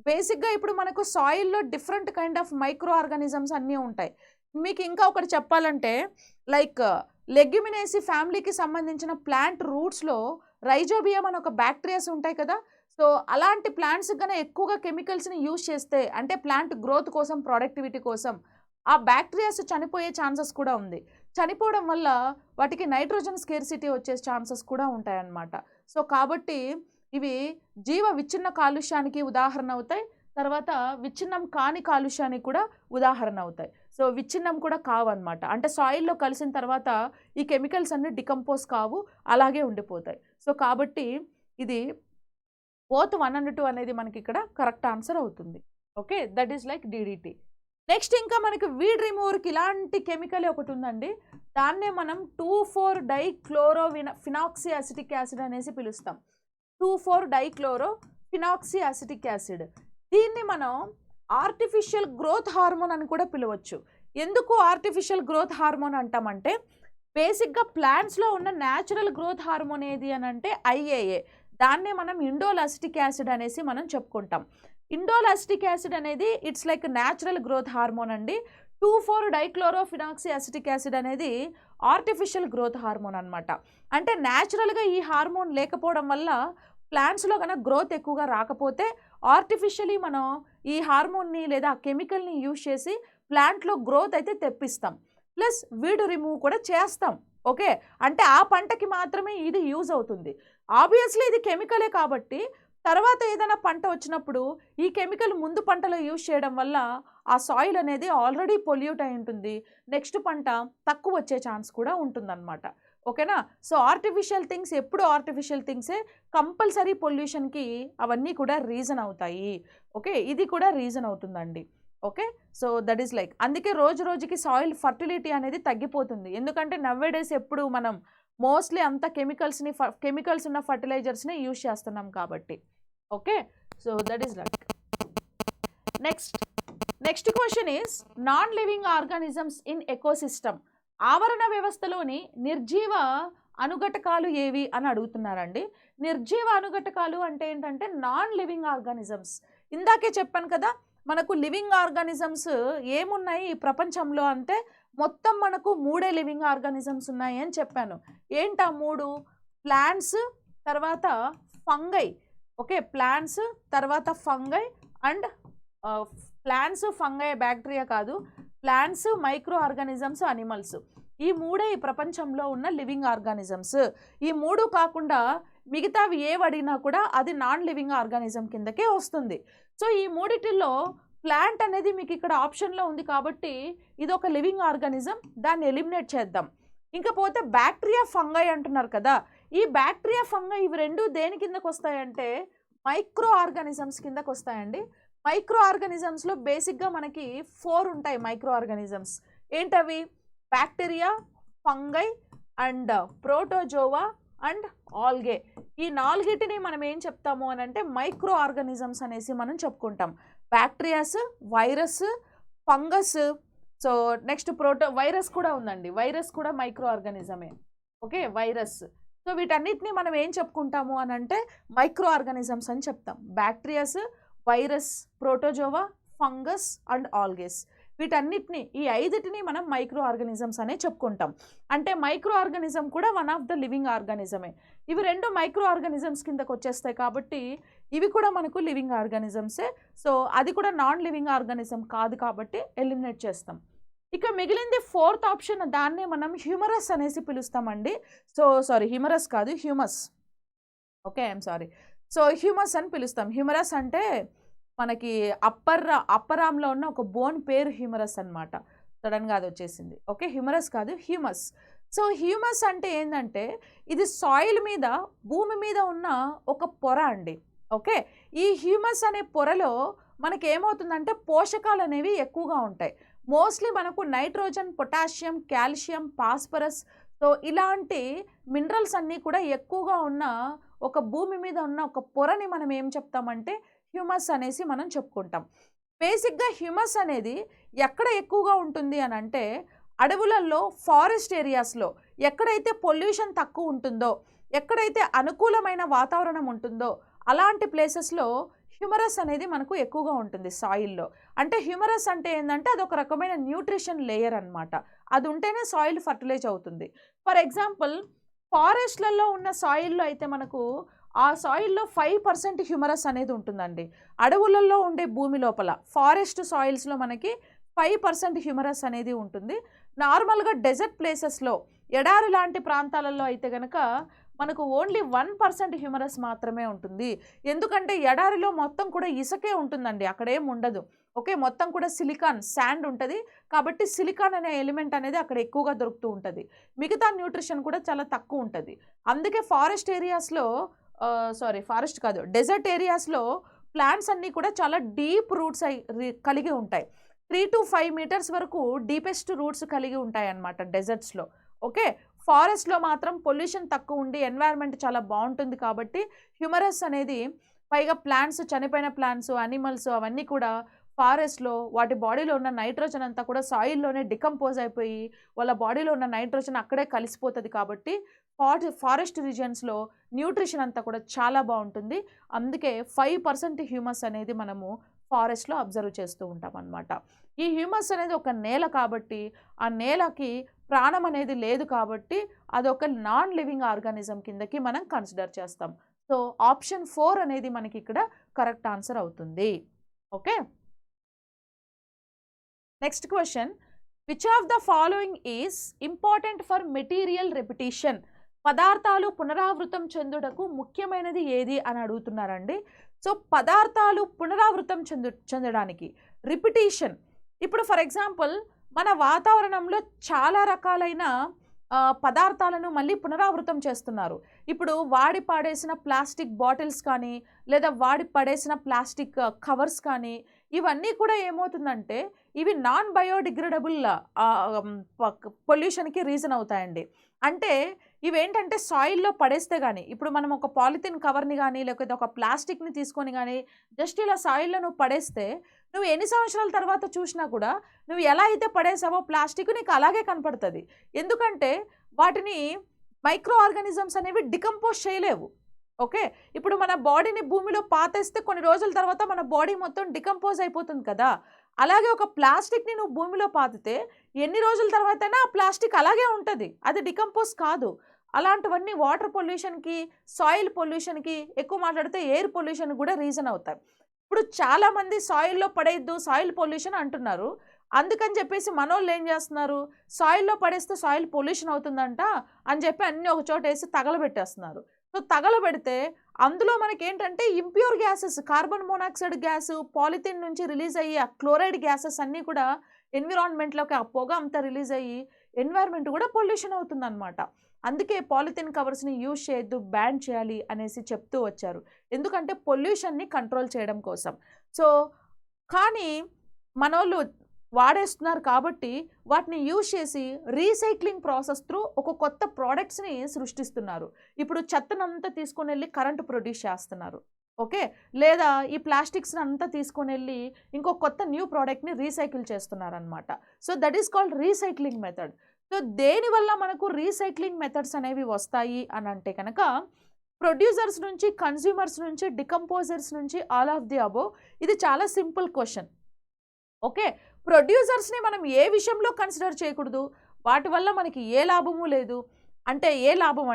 బేసిక్గా ఇప్పుడు మనకు సాయిల్లో different kind of micro organisms అన్నీ ఉంటాయి. మీకు ఇంకా ఒకటి చెప్పాలంటే లైక్ లెగ్యుమినేసి ఫ్యామిలీకి సంబంధించిన ప్లాంట్ రూట్స్లో రైజోబియం అని ఒక బ్యాక్టీరియాస్ ఉంటాయి కదా. సో అలాంటి ప్లాంట్స్ కన్నా ఎక్కువగా కెమికల్స్ని యూజ్ చేస్తే అంటే ప్లాంట్ గ్రోత్ కోసం ప్రొడక్టివిటీ కోసం ఆ బ్యాక్టీరియాస్ చనిపోయే ఛాన్సెస్ కూడా ఉంది. చనిపోవడం వల్ల వాటికి నైట్రోజన్ స్కేర్సిటీ వచ్చే ఛాన్సెస్ కూడా ఉంటాయన్నమాట. సో కాబట్టి ఇవి జీవ విచ్ఛిన్న కాలుష్యానికి ఉదాహరణ అవుతాయి. తర్వాత విచ్ఛిన్నం కాని కాలుష్యానికి కూడా ఉదాహరణ అవుతాయి. సో విచ్ఛిన్నం కూడా కావన్నమాట. అంటే సాయిల్లో కలిసిన తర్వాత ఈ కెమికల్స్ అన్ని డికంపోజ్ కావు, అలాగే ఉండిపోతాయి. సో కాబట్టి ఇది బోత్ 1 and 2 అనేది మనకి ఇక్కడ కరెక్ట్ ఆన్సర్ అవుతుంది. Okay, that is like DDT. Next ఇంకా మనకి వీడ్ రిమూవర్కి ఇలాంటి కెమికల్ ఒకటి ఉందండి. దాన్నే మనం 2,4-డైక్లోరోఫినాక్సీ అసిటిక్ యాసిడ్ అనేసి పిలుస్తాం. 2,4-డైక్లోరోఫినాక్సీ అసిటిక్ యాసిడ్. దీన్ని మనం ఆర్టిఫిషియల్ గ్రోత్ హార్మోన్ అని కూడా పిలవచ్చు. ఎందుకు ఆర్టిఫిషియల్ గ్రోత్ హార్మోన్ అంటామంటే బేసిక్గా ప్లాంట్స్లో ఉన్న న్యాచురల్ గ్రోత్ హార్మోన్ ఏది అని అంటే IAA. దాన్నే మనం ఇండోల్ అసిటిక్ యాసిడ్ అనేసి మనం చెప్పుకుంటాం. ఇండోల్ అసిటిక్ యాసిడ్ అనేది it's like natural growth hormone అండి. 2,4-డైక్లోరోఫినాక్సీ అసిటిక్ యాసిడ్ అనేది ఆర్టిఫిషియల్ గ్రోత్ హార్మోన్ అనమాట. అంటే న్యాచురల్గా ఈ హార్మోన్ లేకపోవడం వల్ల ప్లాంట్స్లో కన్నా గ్రోత్ ఎక్కువగా రాకపోతే ఆర్టిఫిషియలీ మనం ఈ హార్మోన్ని లేదా కెమికల్ని యూజ్ చేసి ప్లాంట్లో గ్రోత్ అయితే తెప్పిస్తాం, ప్లస్ వీడు రిమూవ్ కూడా చేస్తాం. ఓకే, అంటే ఆ పంటకి మాత్రమే ఇది యూజ్ అవుతుంది. ఆబ్వియస్లీ ఇది కెమికలే కాబట్టి తర్వాత ఏదైనా పంట వచ్చినప్పుడు ఈ కెమికల్ ముందు పంటలో యూజ్ చేయడం వల్ల ఆ సాయిల్ అనేది ఆల్రెడీ పొల్యూట్ అయి ఉంటుంది. నెక్స్ట్ పంట తక్కువ వచ్చే ఛాన్స్ కూడా ఉంటుందన్నమాట. ఓకేనా. సో ఆర్టిఫిషియల్ థింగ్స్ ఎప్పుడు ఆర్టిఫిషియల్ థింగ్సే, కంపల్సరీ పొల్యూషన్కి అవన్నీ కూడా రీజన్ అవుతాయి. ఓకే, ఇది కూడా రీజన్ అవుతుందండి. Okay, so that is like అందుకే రోజు రోజుకి సాయిల్ ఫర్టిలిటీ అనేది తగ్గిపోతుంది. ఎందుకంటే నవ్వేడేస్ ఎప్పుడు మనం మోస్ట్లీ అంతా కెమికల్స్ ఉన్న ఫర్టిలైజర్స్ని యూజ్ చేస్తున్నాం కాబట్టి. Okay, so that is like next question is non living organisms in ecosystem. ఆవరణ వ్యవస్థలోని నిర్జీవ అనుఘటకాలు ఏవి అని అడుగుతున్నారండి. నిర్జీవ అనుఘటకాలు అంటే ఏంటంటే నాన్ లివింగ్ ఆర్గానిజమ్స్. ఇందాకే చెప్పాను కదా మనకు లివింగ్ ఆర్గానిజమ్స్ ఏమున్నాయి ఈ ప్రపంచంలో అంటే మొత్తం మనకు 3 లివింగ్ ఆర్గానిజమ్స్ ఉన్నాయి అని చెప్పాను. ఏంటా 3? ప్లాంట్స్, తర్వాత ఫంగై. ఓకే, ప్లాంట్స్ తర్వాత fungi and plants fungi bacteria కాదు, ప్లాంట్స్ మైక్రో ఆర్గానిజమ్స్ అనిమల్స్. ఈ 3 ఈ ప్రపంచంలో ఉన్న లివింగ్ ఆర్గానిజమ్స్. ఈ 3 కాకుండా మిగతావి ఏవడినా కూడా అది నాన్ లివింగ్ ఆర్గానిజం కిందకే వస్తుంది. సో ఈ 3టిల్లో ప్లాంట్ అనేది మీకు ఇక్కడ ఆప్షన్లో ఉంది కాబట్టి ఇది ఒక లివింగ్ ఆర్గానిజం, దాన్ని ఎలిమినేట్ చేద్దాం. ఇంకపోతే బ్యాక్టీరియా ఫంగై అంటున్నారు కదా, ఈ బ్యాక్టీరియా ఫంగై ఇవి 2 దేని కిందకు వస్తాయంటే మైక్రో ఆర్గానిజమ్స్ కిందకు వస్తాయండి. మైక్రో ఆర్గానిజమ్స్లో బేసిక్గా మనకి 4 ఉంటాయి మైక్రో ఆర్గానిజమ్స్. ఏంటవి? Bacteria, fungi and protozoa and algae. ఈ 4టిని మనం ఏం చెప్తాము అని అంటే మైక్రో ఆర్గానిజమ్స్ అనేసి మనం చెప్పుకుంటాం. Bacterias, virus, fungus. So next virus కూడా ఉందండి, వైరస్ కూడా మైక్రో ఆర్గానిజమే. Okay, virus. సో వీటన్నిటిని మనం ఏం చెప్పుకుంటాము అని అంటే మైక్రో ఆర్గానిజమ్స్ అని చెప్తాం. Bacterias, virus, protozoa, fungus and ఆల్గేస్. వీటన్నిటిని ఈ 5టిని మనం మైక్రో ఆర్గానిజమ్స్ అనే చెప్పుకుంటాం. అంటే మైక్రో ఆర్గానిజం కూడా వన్ ఆఫ్ ద లివింగ్ ఆర్గానిజమే. ఇవి 2 మైక్రో ఆర్గానిజమ్స్ కిందకు వచ్చేస్తాయి కాబట్టి ఇవి కూడా మనకు లివింగ్ ఆర్గానిజమ్సే. సో అది కూడా నాన్ లివింగ్ ఆర్గానిజం కాదు కాబట్టి ఎలిమినేట్ చేస్తాం. ఇక మిగిలింది 4th ఆప్షన్, దాన్నే మనం హ్యూమరస్ అనేసి పిలుస్తామండి. సో సారీ, హ్యూమరస్ కాదు, humus. Okay, I'm sorry. So humus అని పిలుస్తాం. హ్యూమరస్ అంటే మనకి అప్పర్ ఆర్మ్లో ఉన్న ఒక బోన్ పేరు హ్యూమరస్ అనమాట. సడన్గా అది వచ్చేసింది. ఓకే, హ్యూమరస్ కాదు, హ్యూమస్. సో హ్యూమస్ అంటే ఏంటంటే ఇది సాయిల్ మీద, భూమి మీద ఉన్న ఒక పొర అండి. ఓకే, ఈ హ్యూమస్ అనే పొరలో మనకి ఏమవుతుందంటే పోషకాలు అనేవి ఎక్కువగా ఉంటాయి. మోస్ట్లీ మనకు nitrogen, potassium, calcium, phosphorus, so ఇలాంటి మినరల్స్ అన్నీ కూడా ఎక్కువగా ఉన్న ఒక భూమి మీద ఉన్న ఒక పొరని మనం ఏం చెప్తామంటే హ్యూమస్ అనేసి మనం చెప్పుకుంటాం. బేసిక్గా హ్యూమస్ అనేది ఎక్కడ ఎక్కువగా ఉంటుంది అని అంటే అడవులలో, ఫారెస్ట్ ఏరియాస్లో ఎక్కడైతే పొల్యూషన్ తక్కువ ఉంటుందో, ఎక్కడైతే అనుకూలమైన వాతావరణం ఉంటుందో అలాంటి ప్లేసెస్లో హ్యూమరస్ అనేది మనకు ఎక్కువగా ఉంటుంది సాయిల్లో. అంటే హ్యూమరస్ అంటే ఏంటంటే అదొక రకమైన న్యూట్రిషన్ లేయర్ అనమాట. అది ఉంటేనే సాయిల్ ఫర్టిలైజ్ అవుతుంది. ఫర్ ఎగ్జాంపుల్ ఫారెస్ట్లలో ఉన్న సాయిల్లో అయితే మనకు ఆ సాయిల్లో 5% హ్యూమరస్ అనేది ఉంటుందండి. అడవులలో ఉండే భూమి లోపల ఫారెస్ట్ సాయిల్స్లో మనకి 5% హ్యూమరస్ అనేది ఉంటుంది. నార్మల్గా డెజర్ట్ ప్లేసెస్లో ఎడారి లాంటి ప్రాంతాలలో అయితే కనుక మనకు ఓన్లీ 1% హ్యూమరస్ మాత్రమే ఉంటుంది. ఎందుకంటే ఎడారిలో మొత్తం కూడా ఇసుకే ఉంటుందండి, అక్కడేం ఉండదు. ఓకే, మొత్తం కూడా సిలికాన్ శాండ్ ఉంటుంది. కాబట్టి సిలికాన్ అనే ఎలిమెంట్ అనేది అక్కడ ఎక్కువగా దొరుకుతూ ఉంటుంది. మిగతా న్యూట్రిషన్ కూడా చాలా తక్కువ ఉంటుంది. అందుకే ఫారెస్ట్ ఏరియాస్లో ఫారెస్ట్ కాదు, డెజర్ట్ ఏరియాస్లో ప్లాంట్స్ అన్నీ కూడా చాలా డీప్ రూట్స్ కలిగి ఉంటాయి. 3 to 5 మీటర్స్ వరకు డీపెస్ట్ రూట్స్ కలిగి ఉంటాయి అన్నమాట డెజర్ట్స్లో. ఓకే, ఫారెస్ట్లో మాత్రం పొల్యూషన్ తక్కువ ఉండి ఎన్వైర్న్మెంట్ చాలా బాగుంటుంది. కాబట్టి హ్యూమరస్ అనేది, పైగా ప్లాంట్స్, చనిపోయిన ప్లాంట్స్, యానిమల్స్ అవన్నీ కూడా ఫారెస్ట్లో వాటి బాడీలో ఉన్న నైట్రోజన్ అంతా కూడా సాయిల్లోనే డికంపోజ్ అయిపోయి వాళ్ళ బాడీలో ఉన్న నైట్రోజన్ అక్కడే కలిసిపోతుంది. కాబట్టి ఫారెస్ట్ రీజియన్స్లో న్యూట్రిషన్ అంతా కూడా చాలా బాగుంటుంది. అందుకే 5% హ్యూమస్ అనేది మనము ఫారెస్ట్లో అబ్జర్వ్ చేస్తూ ఉంటాం అన్నమాట. ఈ హ్యూమస్ అనేది ఒక నేల కాబట్టి ఆ నేలకి ప్రాణం అనేది లేదు కాబట్టి అదొక నాన్ లివింగ్ ఆర్గానిజం కిందకి మనం కన్సిడర్ చేస్తాం. సో ఆప్షన్ 4 అనేది మనకి ఇక్కడ కరెక్ట్ ఆన్సర్ అవుతుంది. Okay, next question, which of the following is important for material repetition? పదార్థాలు పునరావృతం చెందుటకు ముఖ్యమైనది ఏది అని అడుగుతున్నారండి. సో పదార్థాలు పునరావృతం చెందడానికి రిపిటేషన్, ఇప్పుడు ఫర్ ఎగ్జాంపుల్ మన వాతావరణంలో చాలా రకాలైన పదార్థాలను మళ్ళీ పునరావృతం చేస్తున్నారు. ఇప్పుడు వాడి పడేసిన ప్లాస్టిక్ బాటిల్స్ కానీ లేదా వాడి పడేసిన ప్లాస్టిక్ కవర్స్ కానీ ఇవన్నీ కూడా ఏమవుతుందంటే ఇవి నాన్ బయోడిగ్రేడబుల్ పొల్యూషన్కి రీజన్ అవుతాయండి. అంటే ఇవేంటంటే సాయిల్లో పడేస్తే కానీ, ఇప్పుడు మనం ఒక పాలిథిన్ కవర్ని కానీ లేకపోతే ఒక ప్లాస్టిక్ని తీసుకొని కానీ జస్ట్ ఇలా సాయిల్లో నువ్వు పడేస్తే నువ్వు ఎన్ని సంవత్సరాల తర్వాత చూసినా కూడా నువ్వు ఎలా అయితే పడేసావో ప్లాస్టిక్ నీకు అలాగే కనపడుతుంది. ఎందుకంటే వాటిని మైక్రో ఆర్గానిజమ్స్ అనేవి డికంపోజ్ చేయలేవు. ఓకే, ఇప్పుడు మన బాడీని భూమిలో పాతేస్తే కొన్ని రోజుల తర్వాత మన బాడీ మొత్తం డికంపోజ్ అయిపోతుంది కదా. అలాగే ఒక ప్లాస్టిక్ని నువ్వు భూమిలో పాతితే ఎన్ని రోజుల తర్వాత అయినా ఆ ప్లాస్టిక్ అలాగే ఉంటుంది, అది డికంపోజ్ కాదు. అలాంటివన్నీ వాటర్ పొల్యూషన్కి, సాయిల్ పొల్యూషన్కి, ఎక్కువ మాట్లాడితే ఎయిర్ పొల్యూషన్ కూడా రీజన్ అవుతాయి. ఇప్పుడు చాలామంది సాయిల్లో పడేయద్దు, సాయిల్ పొల్యూషన్ అంటున్నారు. అందుకని చెప్పేసి మనోళ్ళు ఏం చేస్తున్నారు, సాయిల్లో పడేస్తే సాయిల్ పొల్యూషన్ అవుతుందంట అని చెప్పి అన్నీ ఒక చోట వేసి తగలబెట్టేస్తున్నారు. సో తగలబెడితే అందులో మనకేంటంటే impure gases, carbon monoxide gas, polythene నుంచి రిలీజ్ అయ్యి ఆ క్లోరైడ్ గ్యాసెస్ అన్నీ కూడా ఎన్విరాన్మెంట్లోకి ఆ పొగ అంతా రిలీజ్ అయ్యి ఎన్వైర్న్మెంట్ కూడా పొల్యూషన్ అవుతుందన్నమాట. అందుకే పాలిథిన్ కవర్స్ని యూజ్ చేయొద్దు, బ్యాన్ చేయాలి అనేసి చెప్తూ వచ్చారు. ఎందుకంటే పొల్యూషన్ని కంట్రోల్ చేయడం కోసం. సో కానీ మనోళ్ళు వాడేస్తున్నారు కాబట్టి వాటిని యూజ్ చేసి రీసైక్లింగ్ ప్రాసెస్ త్రూ ఒక కొత్త ప్రోడక్ట్స్ని సృష్టిస్తున్నారు. ఇప్పుడు చెత్తనంతా తీసుకొని వెళ్ళి కరెంటు ప్రొడ్యూస్ చేస్తున్నారు. ఓకే, లేదా ఈ ప్లాస్టిక్స్ని అంతా తీసుకొని వెళ్ళి ఇంకో కొత్త న్యూ ప్రోడక్ట్ని రీసైకిల్ చేస్తున్నారు అనమాట. So that is called recycling method. So దేనివల్ల మనకు రీసైక్లింగ్ మెథడ్స్ అనేవి వస్తాయి అని అంటే కనుక ప్రొడ్యూసర్స్ నుంచి, కన్స్యూమర్స్ నుంచి, డికంపోజర్స్ నుంచి, ఆల్ ఆఫ్ ది అబోవ్. ఇది చాలా సింపుల్ క్వశ్చన్. ఓకే, ప్రొడ్యూసర్స్ని మనం ఏ విషయంలో కన్సిడర్ చేయకూడదు, వాటి వల్ల మనకి ఏ లాభము లేదు. అంటే ఏ లాభం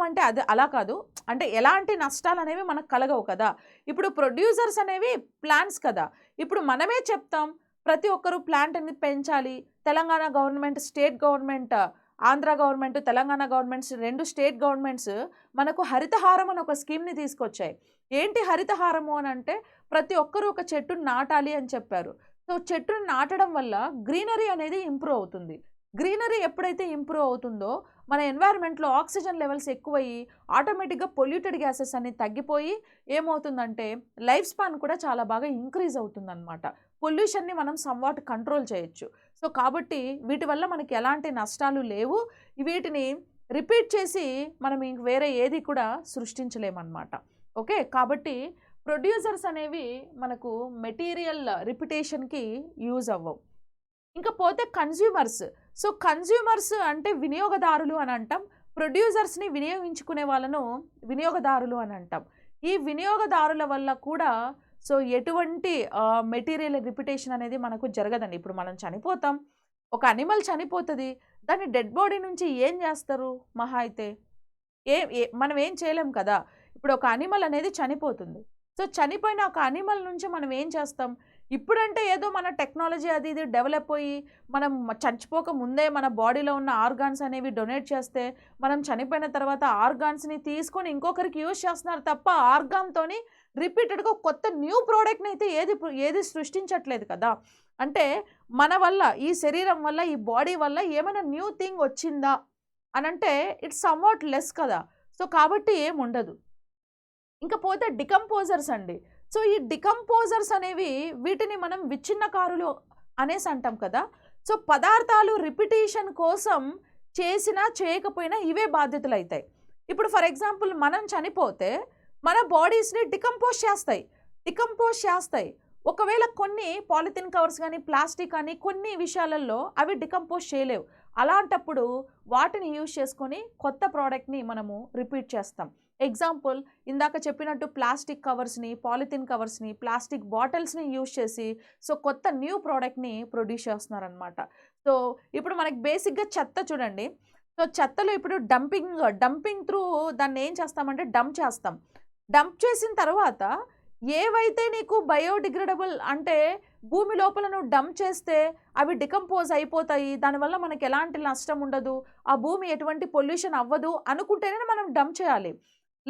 అంటే అది అలా కాదు, అంటే ఎలాంటి నష్టాలు అనేవి మనకు కలగవు కదా. ఇప్పుడు ప్రొడ్యూసర్స్ అనేవి ప్లాంట్స్ కదా. ఇప్పుడు మనమే చెప్తాం ప్రతి ఒక్కరూ ప్లాంట్ అనేది పెంచాలి. Telangana government, state government, Andhra government, Telangana governments, 2 state governments మనకు హరితహారం అని ఒక స్కీమ్ని తీసుకొచ్చాయి. ఏంటి హరితహారము అని అంటే ప్రతి ఒక్కరూ ఒక చెట్టును నాటాలి అని చెప్పారు. సో చెట్టును నాటడం వల్ల గ్రీనరీ అనేది ఇంప్రూవ్ అవుతుంది. గ్రీనరీ ఎప్పుడైతే ఇంప్రూవ్ అవుతుందో మన ఎన్వైర్న్మెంట్లో ఆక్సిజన్ లెవెల్స్ ఎక్కువయ్యి ఆటోమేటిక్గా పొల్యూటెడ్ గ్యాసెస్ అన్ని తగ్గిపోయి ఏమవుతుందంటే లైఫ్ స్పాన్ కూడా చాలా బాగా ఇంక్రీజ్ అవుతుందన్నమాట. పొల్యూషన్ని మనం సమ్వాట్ కంట్రోల్ చేయొచ్చు. సో కాబట్టి వీటి వల్ల మనకి ఎలాంటి నష్టాలు లేవు. వీటిని రిపీట్ చేసి మనం ఇంక వేరే ఏది కూడా సృష్టించలేమన్నమాట. ఓకే, కాబట్టి ప్రొడ్యూసర్స్ అనేవి మనకు మెటీరియల్ రిపిటేషన్కి యూజ్ అవ్వవు. ఇంకా పోతే కన్జ్యూమర్స్. సో కన్జ్యూమర్స్ అంటే వినియోగదారులు అని అంటాం. ప్రొడ్యూసర్స్ని వినియోగించుకునే వాళ్ళను వినియోగదారులు అని అంటాం. ఈ వినియోగదారుల వల్ల కూడా సో ఎటువంటి మెటీరియల్ రిపిటేషన్ అనేది మనకు జరగదండి. ఇప్పుడు మనం చనిపోతాం, ఒక అనిమల్ చనిపోతుంది, దాన్ని డెడ్ బాడీ నుంచి ఏం చేస్తారు మహా అయితే? మనం ఏం చేయలేం కదా. ఇప్పుడు ఒక అనిమల్ అనేది చనిపోతుంది, సో చనిపోయిన ఒక అనిమల్ నుంచి మనం ఏం చేస్తాం? ఇప్పుడంటే ఏదో మన టెక్నాలజీ అది ఇది డెవలప్ అయ్యి మనం చచ్చిపోక ముందే మన బాడీలో ఉన్న ఆర్గాన్స్ అనేవి డొనేట్ చేస్తే మనం చనిపోయిన తర్వాత ఆర్గాన్స్ని తీసుకొని ఇంకొకరికి యూజ్ చేస్తున్నారు తప్ప ఆర్గాన్తోని రిపీటెడ్గా కొత్త న్యూ ప్రోడక్ట్ని అయితే ఏది సృష్టించట్లేదు కదా. అంటే మన వల్ల, ఈ శరీరం వల్ల, ఈ బాడీ వల్ల ఏమైనా న్యూ థింగ్ వచ్చిందా అని అంటే ఇట్స్ సమ్వాట్ లెస్ కదా. సో కాబట్టి ఏం ఉండదు. ఇంకా పోతే డికంపోజర్స్ అండి. సో ఈ డికంపోజర్స్ అనేవి వీటిని మనం విచ్ఛిన్నకారులు అనేసి అంటాం కదా. సో పదార్థాలు రిపిటేషన్ కోసం చేసినా చేయకపోయినా ఇవే బాధ్యతలు అవుతాయి. ఇప్పుడు ఫర్ ఎగ్జాంపుల్ మనం చనిపోతే మన బాడీస్ని డికంపోజ్ చేస్తాయి. ఒకవేళ కొన్ని పాలిథిన్ కవర్స్ కానీ ప్లాస్టిక్ కానీ కొన్ని విషయాలలో అవి డికంపోజ్ చేయలేవు. అలాంటప్పుడు వాటిని యూజ్ చేసుకొని కొత్త ప్రోడక్ట్ని మనము రిపీట్ చేస్తాం. ఎగ్జాంపుల్ ఇందాక చెప్పినట్టు ప్లాస్టిక్ కవర్స్ని, పాలిథిన్ కవర్స్ని, ప్లాస్టిక్ బాటిల్స్ని యూజ్ చేసి సో కొత్త న్యూ ప్రోడక్ట్ని ప్రొడ్యూస్ చేస్తున్నారనమాట. సో ఇప్పుడు మనకి బేసిక్గా చెత్త చూడండి. సో చెత్తలో ఇప్పుడు డంపింగ్ త్రూ దాన్ని ఏం చేస్తామంటే డంప్ చేసిన తర్వాత ఏవైతే నీకు బయోడిగ్రేడబుల్ అంటే భూమి లోపల నువ్వు డంప్ చేస్తే అవి డికంపోజ్ అయిపోతాయి, దానివల్ల మనకి ఎలాంటి నష్టం ఉండదు, ఆ భూమి ఎటువంటి పొల్యూషన్ అవ్వదు అనుకుంటేనే మనం డంప్ చేయాలి.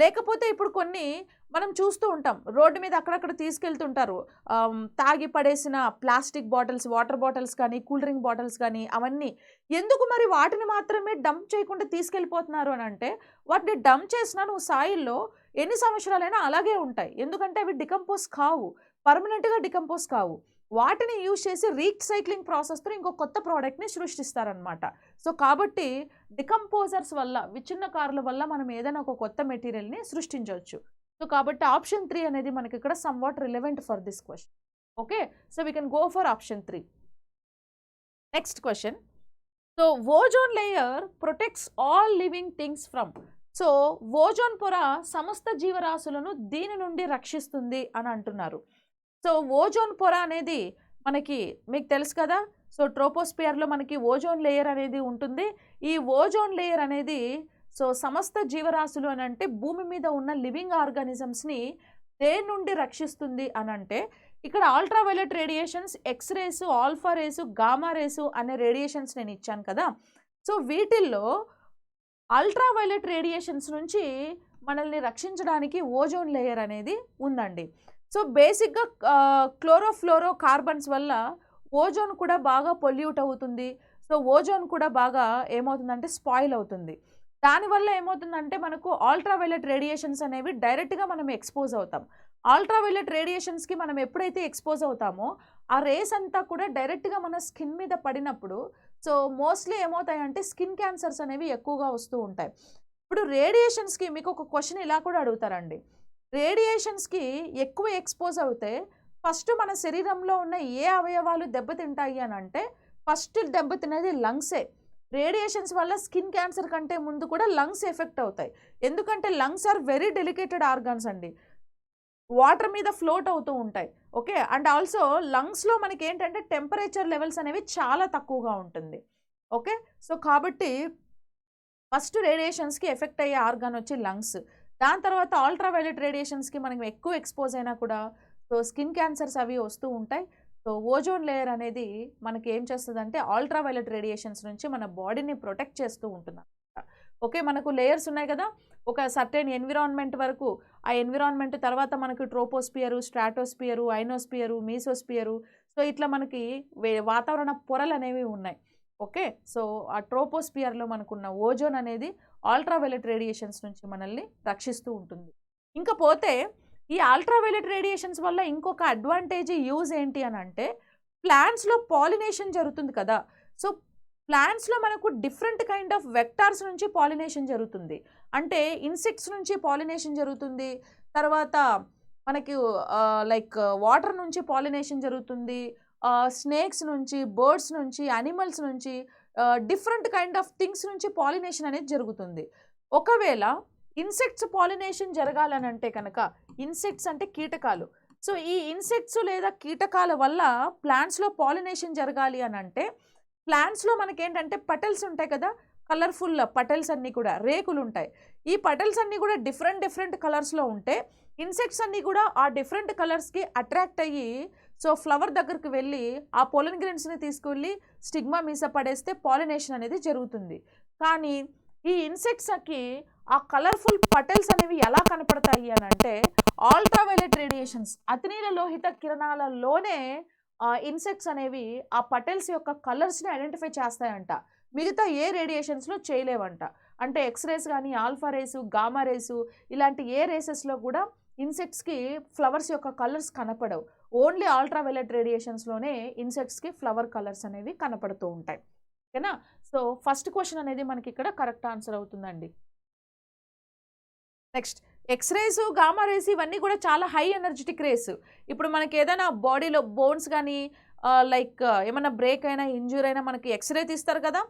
లేకపోతే ఇప్పుడు కొన్ని మనం చూస్తూ ఉంటాం, రోడ్డు మీద అక్కడక్కడ తీసుకెళ్తుంటారు తాగి పడేసిన ప్లాస్టిక్ బాటిల్స్, వాటర్ బాటిల్స్ కానీ కూల్ డ్రింక్ బాటిల్స్ కానీ అవన్నీ. ఎందుకు మరి వాటిని మాత్రమే డంప్ చేయకుండా తీసుకెళ్ళిపోతున్నారు అని అంటే, వాటిని డంప్ చేసినా నువ్వు సాయిల్లో ఎన్ని సంవత్సరాలైనా అలాగే ఉంటాయి. ఎందుకంటే అవి డికంపోజ్ కావు, పర్మనెంట్గా డికంపోజ్ కావు. వాటిని యూజ్ చేసి రీసైక్లింగ్ ప్రాసెస్తో ఇంకో కొత్త ప్రోడక్ట్ని సృష్టిస్తారనమాట. సో కాబట్టి డికంపోజర్స్ వల్ల, విచ్ఛిన్నకారుల వల్ల మనం ఏదైనా ఒక కొత్త మెటీరియల్ని సృష్టించవచ్చు. సో కాబట్టి ఆప్షన్ 3 అనేది మనకి ఇక్కడ somewhat relevant for this question. Okay, so we can go for option 3. Next question. So ozone layer protects all living things from. So ozone పొర సమస్త జీవరాశులను దీని నుండి రక్షిస్తుంది అని అంటున్నారు. సో ఓజోన్ పొర అనేది మనకి మీకు తెలుసు కదా. సో ట్రోపోస్పియర్లో మనకి ఓజోన్ లేయర్ అనేది ఉంటుంది. ఈ ఓజోన్ లేయర్ అనేది సో సమస్త జీవరాశులు అని అంటే భూమి మీద ఉన్న లివింగ్ ఆర్గానిజమ్స్ని దేని నుండి రక్షిస్తుంది అని అంటే, ఇక్కడ ultraviolet radiations, X rays, alpha rays, gamma rays అనే రేడియేషన్స్ నేను ఇచ్చాను కదా. సో వీటిల్లో అల్ట్రావైలెట్ రేడియేషన్స్ నుంచి మనల్ని రక్షించడానికి ఓజోన్ లేయర్ అనేది ఉందండి. సో బేసిక్గా క్లోరోఫ్లోరో కార్బన్స్ వల్ల ఓజోన్ కూడా బాగా పొల్యూట్ అవుతుంది. సో ఓజోన్ కూడా బాగా ఏమవుతుందంటే స్పాయిల్ అవుతుంది. దానివల్ల ఏమవుతుందంటే మనకు అల్ట్రావైలెట్ రేడియేషన్స్ అనేవి డైరెక్ట్గా మనం ఎక్స్పోజ్ అవుతాం. అల్ట్రావైలెట్ రేడియేషన్స్కి మనం ఎప్పుడైతే ఎక్స్పోజ్ అవుతామో ఆ రేస్ అంతా కూడా డైరెక్ట్గా మన స్కిన్ మీద పడినప్పుడు సో మోస్ట్లీ ఏమవుతాయంటే స్కిన్ క్యాన్సర్స్ అనేవి ఎక్కువగా వస్తూ ఉంటాయి. ఇప్పుడు రేడియేషన్స్కి మీకు ఒక క్వశ్చన్ ఇలా కూడా అడుగుతారండి. రేడియేషన్స్కి ఎక్కువ ఎక్స్పోజ్ అవుతే ఫస్ట్ మన శరీరంలో ఉన్న ఏ అవయవాలు దెబ్బతింటాయి అని అంటే ఫస్ట్ దెబ్బతినేది లంగ్సే. రేడియేషన్స్ వల్ల స్కిన్ క్యాన్సర్ కంటే ముందు కూడా లంగ్స్ ఎఫెక్ట్ అవుతాయి. ఎందుకంటే లంగ్స్ ఆర్ వెరీ డెలికేటెడ్ ఆర్గాన్స్ అండి, వాటర్ మీద ఫ్లోట్ అవుతూ ఉంటాయి. ఓకే, అండ్ ఆల్సో లంగ్స్లో మనకి ఏంటంటే టెంపరేచర్ లెవెల్స్ అనేవి చాలా తక్కువగా ఉంటుంది. ఓకే, సో కాబట్టి ఫస్ట్ రేడియేషన్స్కి ఎఫెక్ట్ అయ్యే ఆర్గాన్ వచ్చి లంగ్స్. దాని తర్వాత అల్ట్రావైలెట్ రేడియేషన్స్కి మనం ఎక్కువ ఎక్స్పోజ్ అయినా కూడా సో స్కిన్ క్యాన్సర్స్ అవి వస్తూ ఉంటాయి. సో ఓజోన్ లేయర్ అనేది మనకి ఏం చేస్తుందంటే అల్ట్రావైలెట్ రేడియేషన్స్ నుంచి మన బాడీని ప్రొటెక్ట్ చేస్తూ ఉంటుంది. ఓకే, మనకు లేయర్స్ ఉన్నాయి కదా, ఒక సర్టెన్ ఎన్విరాన్మెంట్ వరకు, ఆ ఎన్విరాన్మెంట్ తర్వాత మనకు ట్రోపోస్పియరు, స్ట్రాటోస్పియరు, ఐనోస్పియరు, మీసోస్పియరు, సో ఇట్లా మనకి వాతావరణ పొరలు అనేవి ఉన్నాయి. ఓకే, సో ఆ ట్రోపోస్పియర్లో మనకున్న ఓజోన్ అనేది అల్ట్రావైలెట్ రేడియేషన్స్ నుంచి మనల్ని రక్షిస్తూ ఉంటుంది. ఇంకా పోతే ఈ అల్ట్రావైలెట్ రేడియేషన్స్ వల్ల ఇంకొక అడ్వాంటేజ్ యూజ్ ఏంటి అని అంటే, ప్లాంట్స్లో పాలినేషన్ జరుగుతుంది కదా. సో ప్లాంట్స్లో మనకు డిఫరెంట్ కైండ్ ఆఫ్ వెక్టార్స్ నుంచి పాలినేషన్ జరుగుతుంది. అంటే ఇన్సెక్ట్స్ నుంచి పాలినేషన్ జరుగుతుంది, తర్వాత మనకి లైక్ వాటర్ నుంచి పాలినేషన్ జరుగుతుంది, స్నేక్స్ నుంచి, బర్డ్స్ నుంచి, అనిమల్స్ నుంచి, డిఫరెంట్ కైండ్ ఆఫ్ థింగ్స్ నుంచి పాలినేషన్ అనేది జరుగుతుంది. ఒకవేళ ఇన్సెక్ట్స్ పాలినేషన్ జరగాలనంటే కనుక, ఇన్సెక్ట్స్ అంటే కీటకాలు. సో ఈ ఇన్సెక్ట్స్ లేదా కీటకాల వల్ల ప్లాంట్స్లో పాలినేషన్ జరగాలి అని అంటే ప్లాంట్స్లో మనకేంటంటే పటల్స్ ఉంటాయి కదా, కలర్ఫుల్ పటల్స్ అన్నీ కూడా, రేకులు ఉంటాయి. ఈ పటల్స్ అన్నీ కూడా డిఫరెంట్ కలర్స్లో ఉంటే ఇన్సెక్ట్స్ అన్నీ కూడా ఆ డిఫరెంట్ కలర్స్కి అట్రాక్ట్ అయ్యి సో ఫ్లవర్ దగ్గరికి వెళ్ళి ఆ పోలన్ గ్రెయిన్స్ని తీసుకువెళ్ళి స్టిగ్మా మీస పడేస్తే పాలినేషన్ అనేది జరుగుతుంది. కానీ ఈ ఇన్సెక్ట్స్కి ఆ కలర్ఫుల్ పటల్స్ అనేవి ఎలా కనపడతాయి అని అంటే అల్ట్రావైలెట్ రేడియేషన్స్, అతినీల లోహిత కిరణాలలోనే ఇన్సెక్ట్స్ అనేవి ఆ పటల్స్ యొక్క కలర్స్ని ఐడెంటిఫై చేస్తాయంట. మిగతా ఏ రేడియేషన్స్లో చేయలేవంట. అంటే ఎక్స్రేస్ కానీ, ఆల్ఫా రేసు, గామా రేసు ఇలాంటి ఏ రేసెస్లో కూడా ఇన్సెక్ట్స్కి ఫ్లవర్స్ యొక్క కలర్స్ కనపడవు. ఓన్లీ అల్ట్రావైలెట్ రేడియేషన్స్లోనే ఇన్సెక్ట్స్కి ఫ్లవర్ కలర్స్ అనేవి కనపడుతూ ఉంటాయి. ఓకేనా? సో ఫస్ట్ క్వశ్చన్ అనేది మనకి ఇక్కడ కరెక్ట్ ఆన్సర్ అవుతుందండి. నెక్స్ట్, ఎక్స్రేస్, గామా రేస్ ఇవన్నీ కూడా చాలా హై ఎనర్జెటిక్ రేస్. ఇప్పుడు మనకి ఏదైనా బాడీలో బోన్స్ కానీ లైక్ ఏమైనా బ్రేక్ అయినా, ఇంజూర్ అయినా మనకి ఎక్స్రే తీస్తారు కదా,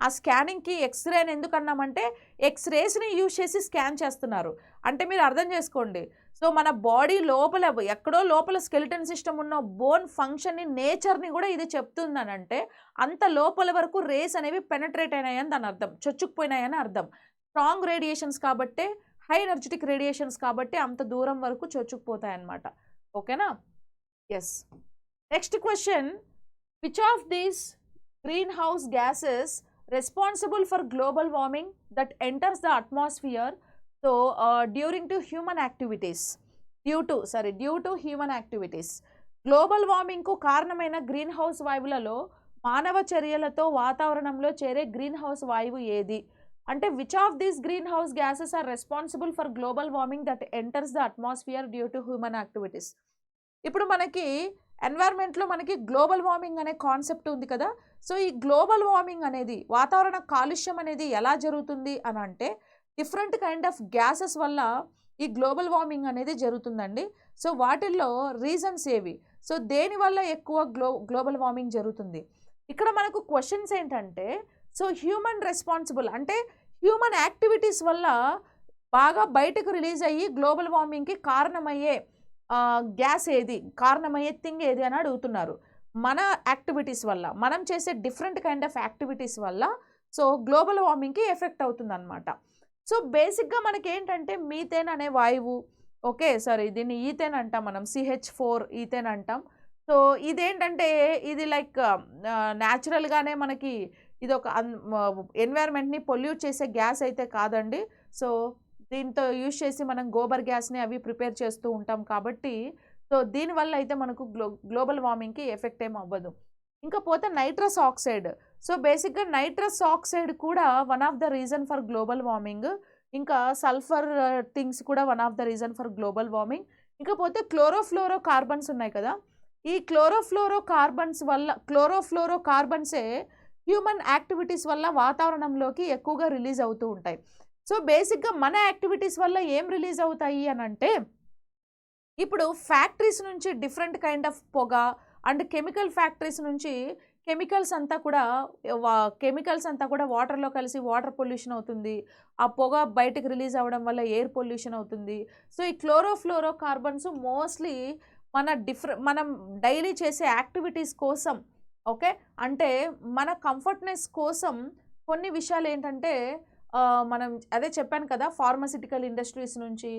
ఆ స్కానింగ్కి ఎక్స్రే అని ఎందుకు అన్నామంటే ఎక్స్రేస్ని యూజ్ చేసి స్కాన్ చేస్తున్నారు. అంటే మీరు అర్థం చేసుకోండి, సో మన బాడీ లోపల ఎక్కడో లోపల స్కెలిటన్ సిస్టమ్ ఉన్న బోన్ ఫంక్షన్ని, నేచర్ని కూడా ఇది చెప్తుందనంటే అంత లోపల వరకు రేస్ అనేవి పెనట్రేట్ అయినాయని దాని అర్థం, చొచ్చుకుపోయినాయని అర్థం. స్ట్రాంగ్ రేడియేషన్స్ కాబట్టే, హై ఎనర్జెటిక్ రేడియేషన్స్ కాబట్టి అంత దూరం వరకు చొచ్చుకుపోతాయి అన్నమాట. ఓకేనా? Yes. Next question, which of these green house gases responsible for global warming that enters the atmosphere so during to human activities due to human activities. Global వార్మింగ్కు కారణమైన గ్రీన్ హౌస్ వాయువులలో మానవ చర్యలతో వాతావరణంలో చేరే గ్రీన్ హౌస్ వాయువు ఏది అంటే which of these green house gases are responsible for global warming that enters the atmosphere due to human activities. ఇప్పుడు మనకి ఎన్వైర్న్మెంట్లో మనకి గ్లోబల్ వార్మింగ్ అనే కాన్సెప్ట్ ఉంది కదా. సో ఈ గ్లోబల్ వార్మింగ్ అనేది, వాతావరణ కాలుష్యం అనేది ఎలా జరుగుతుంది అని అంటే డిఫరెంట్ కైండ్ ఆఫ్ గ్యాసెస్ వల్ల ఈ గ్లోబల్ వార్మింగ్ అనేది జరుగుతుందండి. సో వాటిల్లో రీజన్స్ ఏవి, సో దేనివల్ల ఎక్కువ గ్లోబల్ వార్మింగ్ జరుగుతుంది? ఇక్కడ మనకు క్వశ్చన్స్ ఏంటంటే, సో హ్యూమన్ రెస్పాన్సిబుల్ అంటే హ్యూమన్ యాక్టివిటీస్ వల్ల బాగా బయటకు రిలీజ్ అయ్యి గ్లోబల్ వార్మింగ్కి కారణమయ్యే గ్యాస్ ఏది, కారణమయ్యే థింగ్ ఏది అని అడుగుతున్నారు. మన యాక్టివిటీస్ వల్ల, మనం చేసే డిఫరెంట్ కైండ్ ఆఫ్ యాక్టివిటీస్ వల్ల సో గ్లోబల్ వార్మింగ్కి ఎఫెక్ట్ అవుతుంది అనమాట. సో బేసిక్గా మనకి ఏంటంటే మీథేన్ అనే వాయువు, ఓకే సారీ దీన్ని ఈథేన్ అంటాం మనం, CH4 ఈథేన్ అంటాం. సో ఇదేంటంటే ఇది లైక్ న్యాచురల్గానే మనకి ఇది ఒక ఎన్వైర్న్మెంట్ని పొల్యూట్ చేసే గ్యాస్ అయితే కాదండి. సో దీంతో యూజ్ చేసి మనం గోబర్ గ్యాస్ని అవి ప్రిపేర్ చేస్తూ ఉంటాం కాబట్టి సో దీనివల్ల అయితే మనకు గ్లోబల్ వార్మింగ్కి ఎఫెక్ట్ ఏం అవ్వదు. ఇంకా పోతే నైట్రస్ ఆక్సైడ్, సో బేసిక్గా నైట్రస్ ఆక్సైడ్ కూడా one of the reason for global warming. ఇంకా సల్ఫర్ థింగ్స్ కూడా one of the reason for global warming. ఇంకా పోతే క్లోరోఫ్లోరో కార్బన్స్ ఉన్నాయి కదా, ఈ క్లోరోఫ్లోరో కార్బన్సే హ్యూమన్ యాక్టివిటీస్ వల్ల వాతావరణంలోకి ఎక్కువగా రిలీజ్ అవుతూ ఉంటాయి. సో బేసిక్గా మన యాక్టివిటీస్ వల్ల ఏం రిలీజ్ అవుతాయి అని అంటే ఇప్పుడు ఫ్యాక్టరీస్ నుంచి డిఫరెంట్ కైండ్ ఆఫ్ పొగ అండ్ కెమికల్ ఫ్యాక్టరీస్ నుంచి కెమికల్స్ అంతా కూడా వాటర్లో కలిసి వాటర్ పొల్యూషన్ అవుతుంది. ఆ పొగ బయటకు రిలీజ్ అవ్వడం వల్ల ఎయిర్ పొల్యూషన్ అవుతుంది. సో ఈ క్లోరోఫ్లోరో కార్బన్స్ మోస్ట్లీ మనం డైలీ చేసే యాక్టివిటీస్ కోసం, ఓకే అంటే మన కంఫర్ట్నెస్ కోసం కొన్ని విషయాలు ఏంటంటే మనం అదే చెప్పాను కదా, ఫార్మసిటికల్ ఇండస్ట్రీస్ నుంచి,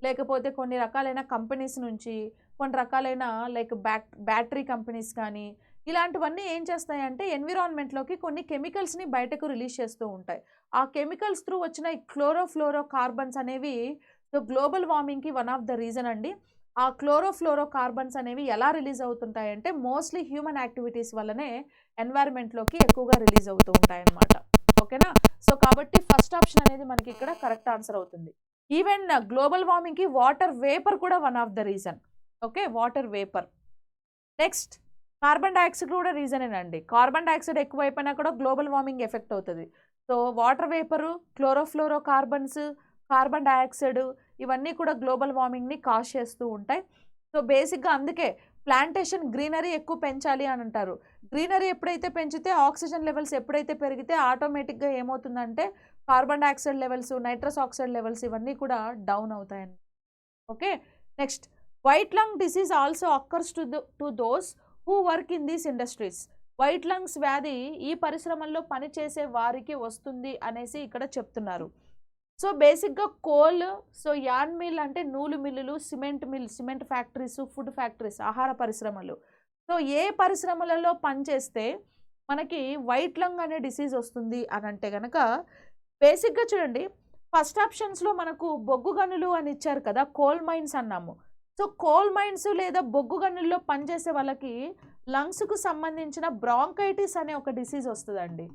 లేకపోతే కొన్ని రకాలైన కంపెనీస్ నుంచి, కొన్ని రకాలైన లైక్ బ్యాటరీ కంపెనీస్ కానీ ఇలాంటివన్నీ ఏం చేస్తాయంటే ఎన్విరాన్మెంట్లోకి కొన్ని కెమికల్స్ని బయటకు రిలీజ్ చేస్తూ ఉంటాయి. ఆ కెమికల్స్ త్రూ వచ్చిన ఈ క్లోరోఫ్లోరో కార్బన్స్ అనేవి సో గ్లోబల్ వార్మింగ్కి వన్ ఆఫ్ ద రీజన్ అండి. ఆ క్లోరోఫ్లోరో కార్బన్స్ అనేవి ఎలా రిలీజ్ అవుతుంటాయంటే మోస్ట్లీ హ్యూమన్ యాక్టివిటీస్ వల్లనే ఎన్వైర్న్మెంట్లోకి ఎక్కువగా రిలీజ్ అవుతూ ఉంటాయి అన్నమాట. ఓకేనా? సో కాబట్టి ఫస్ట్ ఆప్షన్ అనేది మనకి ఇక్కడ కరెక్ట్ ఆన్సర్ అవుతుంది. ఈవెన్ గ్లోబల్ వార్మింగ్కి వాటర్ వేపర్ కూడా one of the reason. Okay, water vapour. Next, carbon dioxide కూడా రీజనేనండి. కార్బన్ డైఆక్సైడ్ ఎక్కువైపోయినా కూడా గ్లోబల్ వార్మింగ్ ఎఫెక్ట్ అవుతుంది. So water vapour, chlorofluorocarbons, carbon dioxide ఇవన్నీ కూడా గ్లోబల్ వార్మింగ్ని కాజ్ చేస్తూ ఉంటాయి. సో బేసిక్గా అందుకే ప్లాంటేషన్, గ్రీనరీ ఎక్కువ పెంచాలి అని అంటారు. గ్రీనరీ ఎప్పుడైతే పెంచితే, ఆక్సిజన్ లెవెల్స్ ఎప్పుడైతే పెరిగితే ఆటోమేటిక్గా ఏమవుతుందంటే carbon dioxide levels, nitrous oxide levels ఇవన్నీ కూడా డౌన్ అవుతాయండి. Okay, next white lung disease also occurs to those who work in these industries. White lungs వ్యాధి ఈ పరిశ్రమల్లో పనిచేసే వారికి వస్తుంది అనేసి ఇక్కడ చెప్తున్నారు. సో బేసిక్గా కోల్, సో యాన్ మిల్ అంటే నూలు మిల్లులు, cement mill, cement factories, food factories, ఆహార పరిశ్రమలు. సో ఏ పరిశ్రమలలో పనిచేస్తే మనకి వైట్ లంగ్ అనే డిసీజ్ వస్తుంది అని అంటే కనుక బేసిక్గా చూడండి, ఫస్ట్ ఆప్షన్స్లో మనకు బొగ్గు గనులు అని ఇచ్చారు కదా, కోల్ మైన్స్ అన్నాము. సో కోల్ మైన్స్ లేదా బొగ్గు గనుల్లో పనిచేసే వాళ్ళకి లంగ్స్కు సంబంధించిన బ్రాంకైటిస్ అనే ఒక డిసీజ్ వస్తుందండి.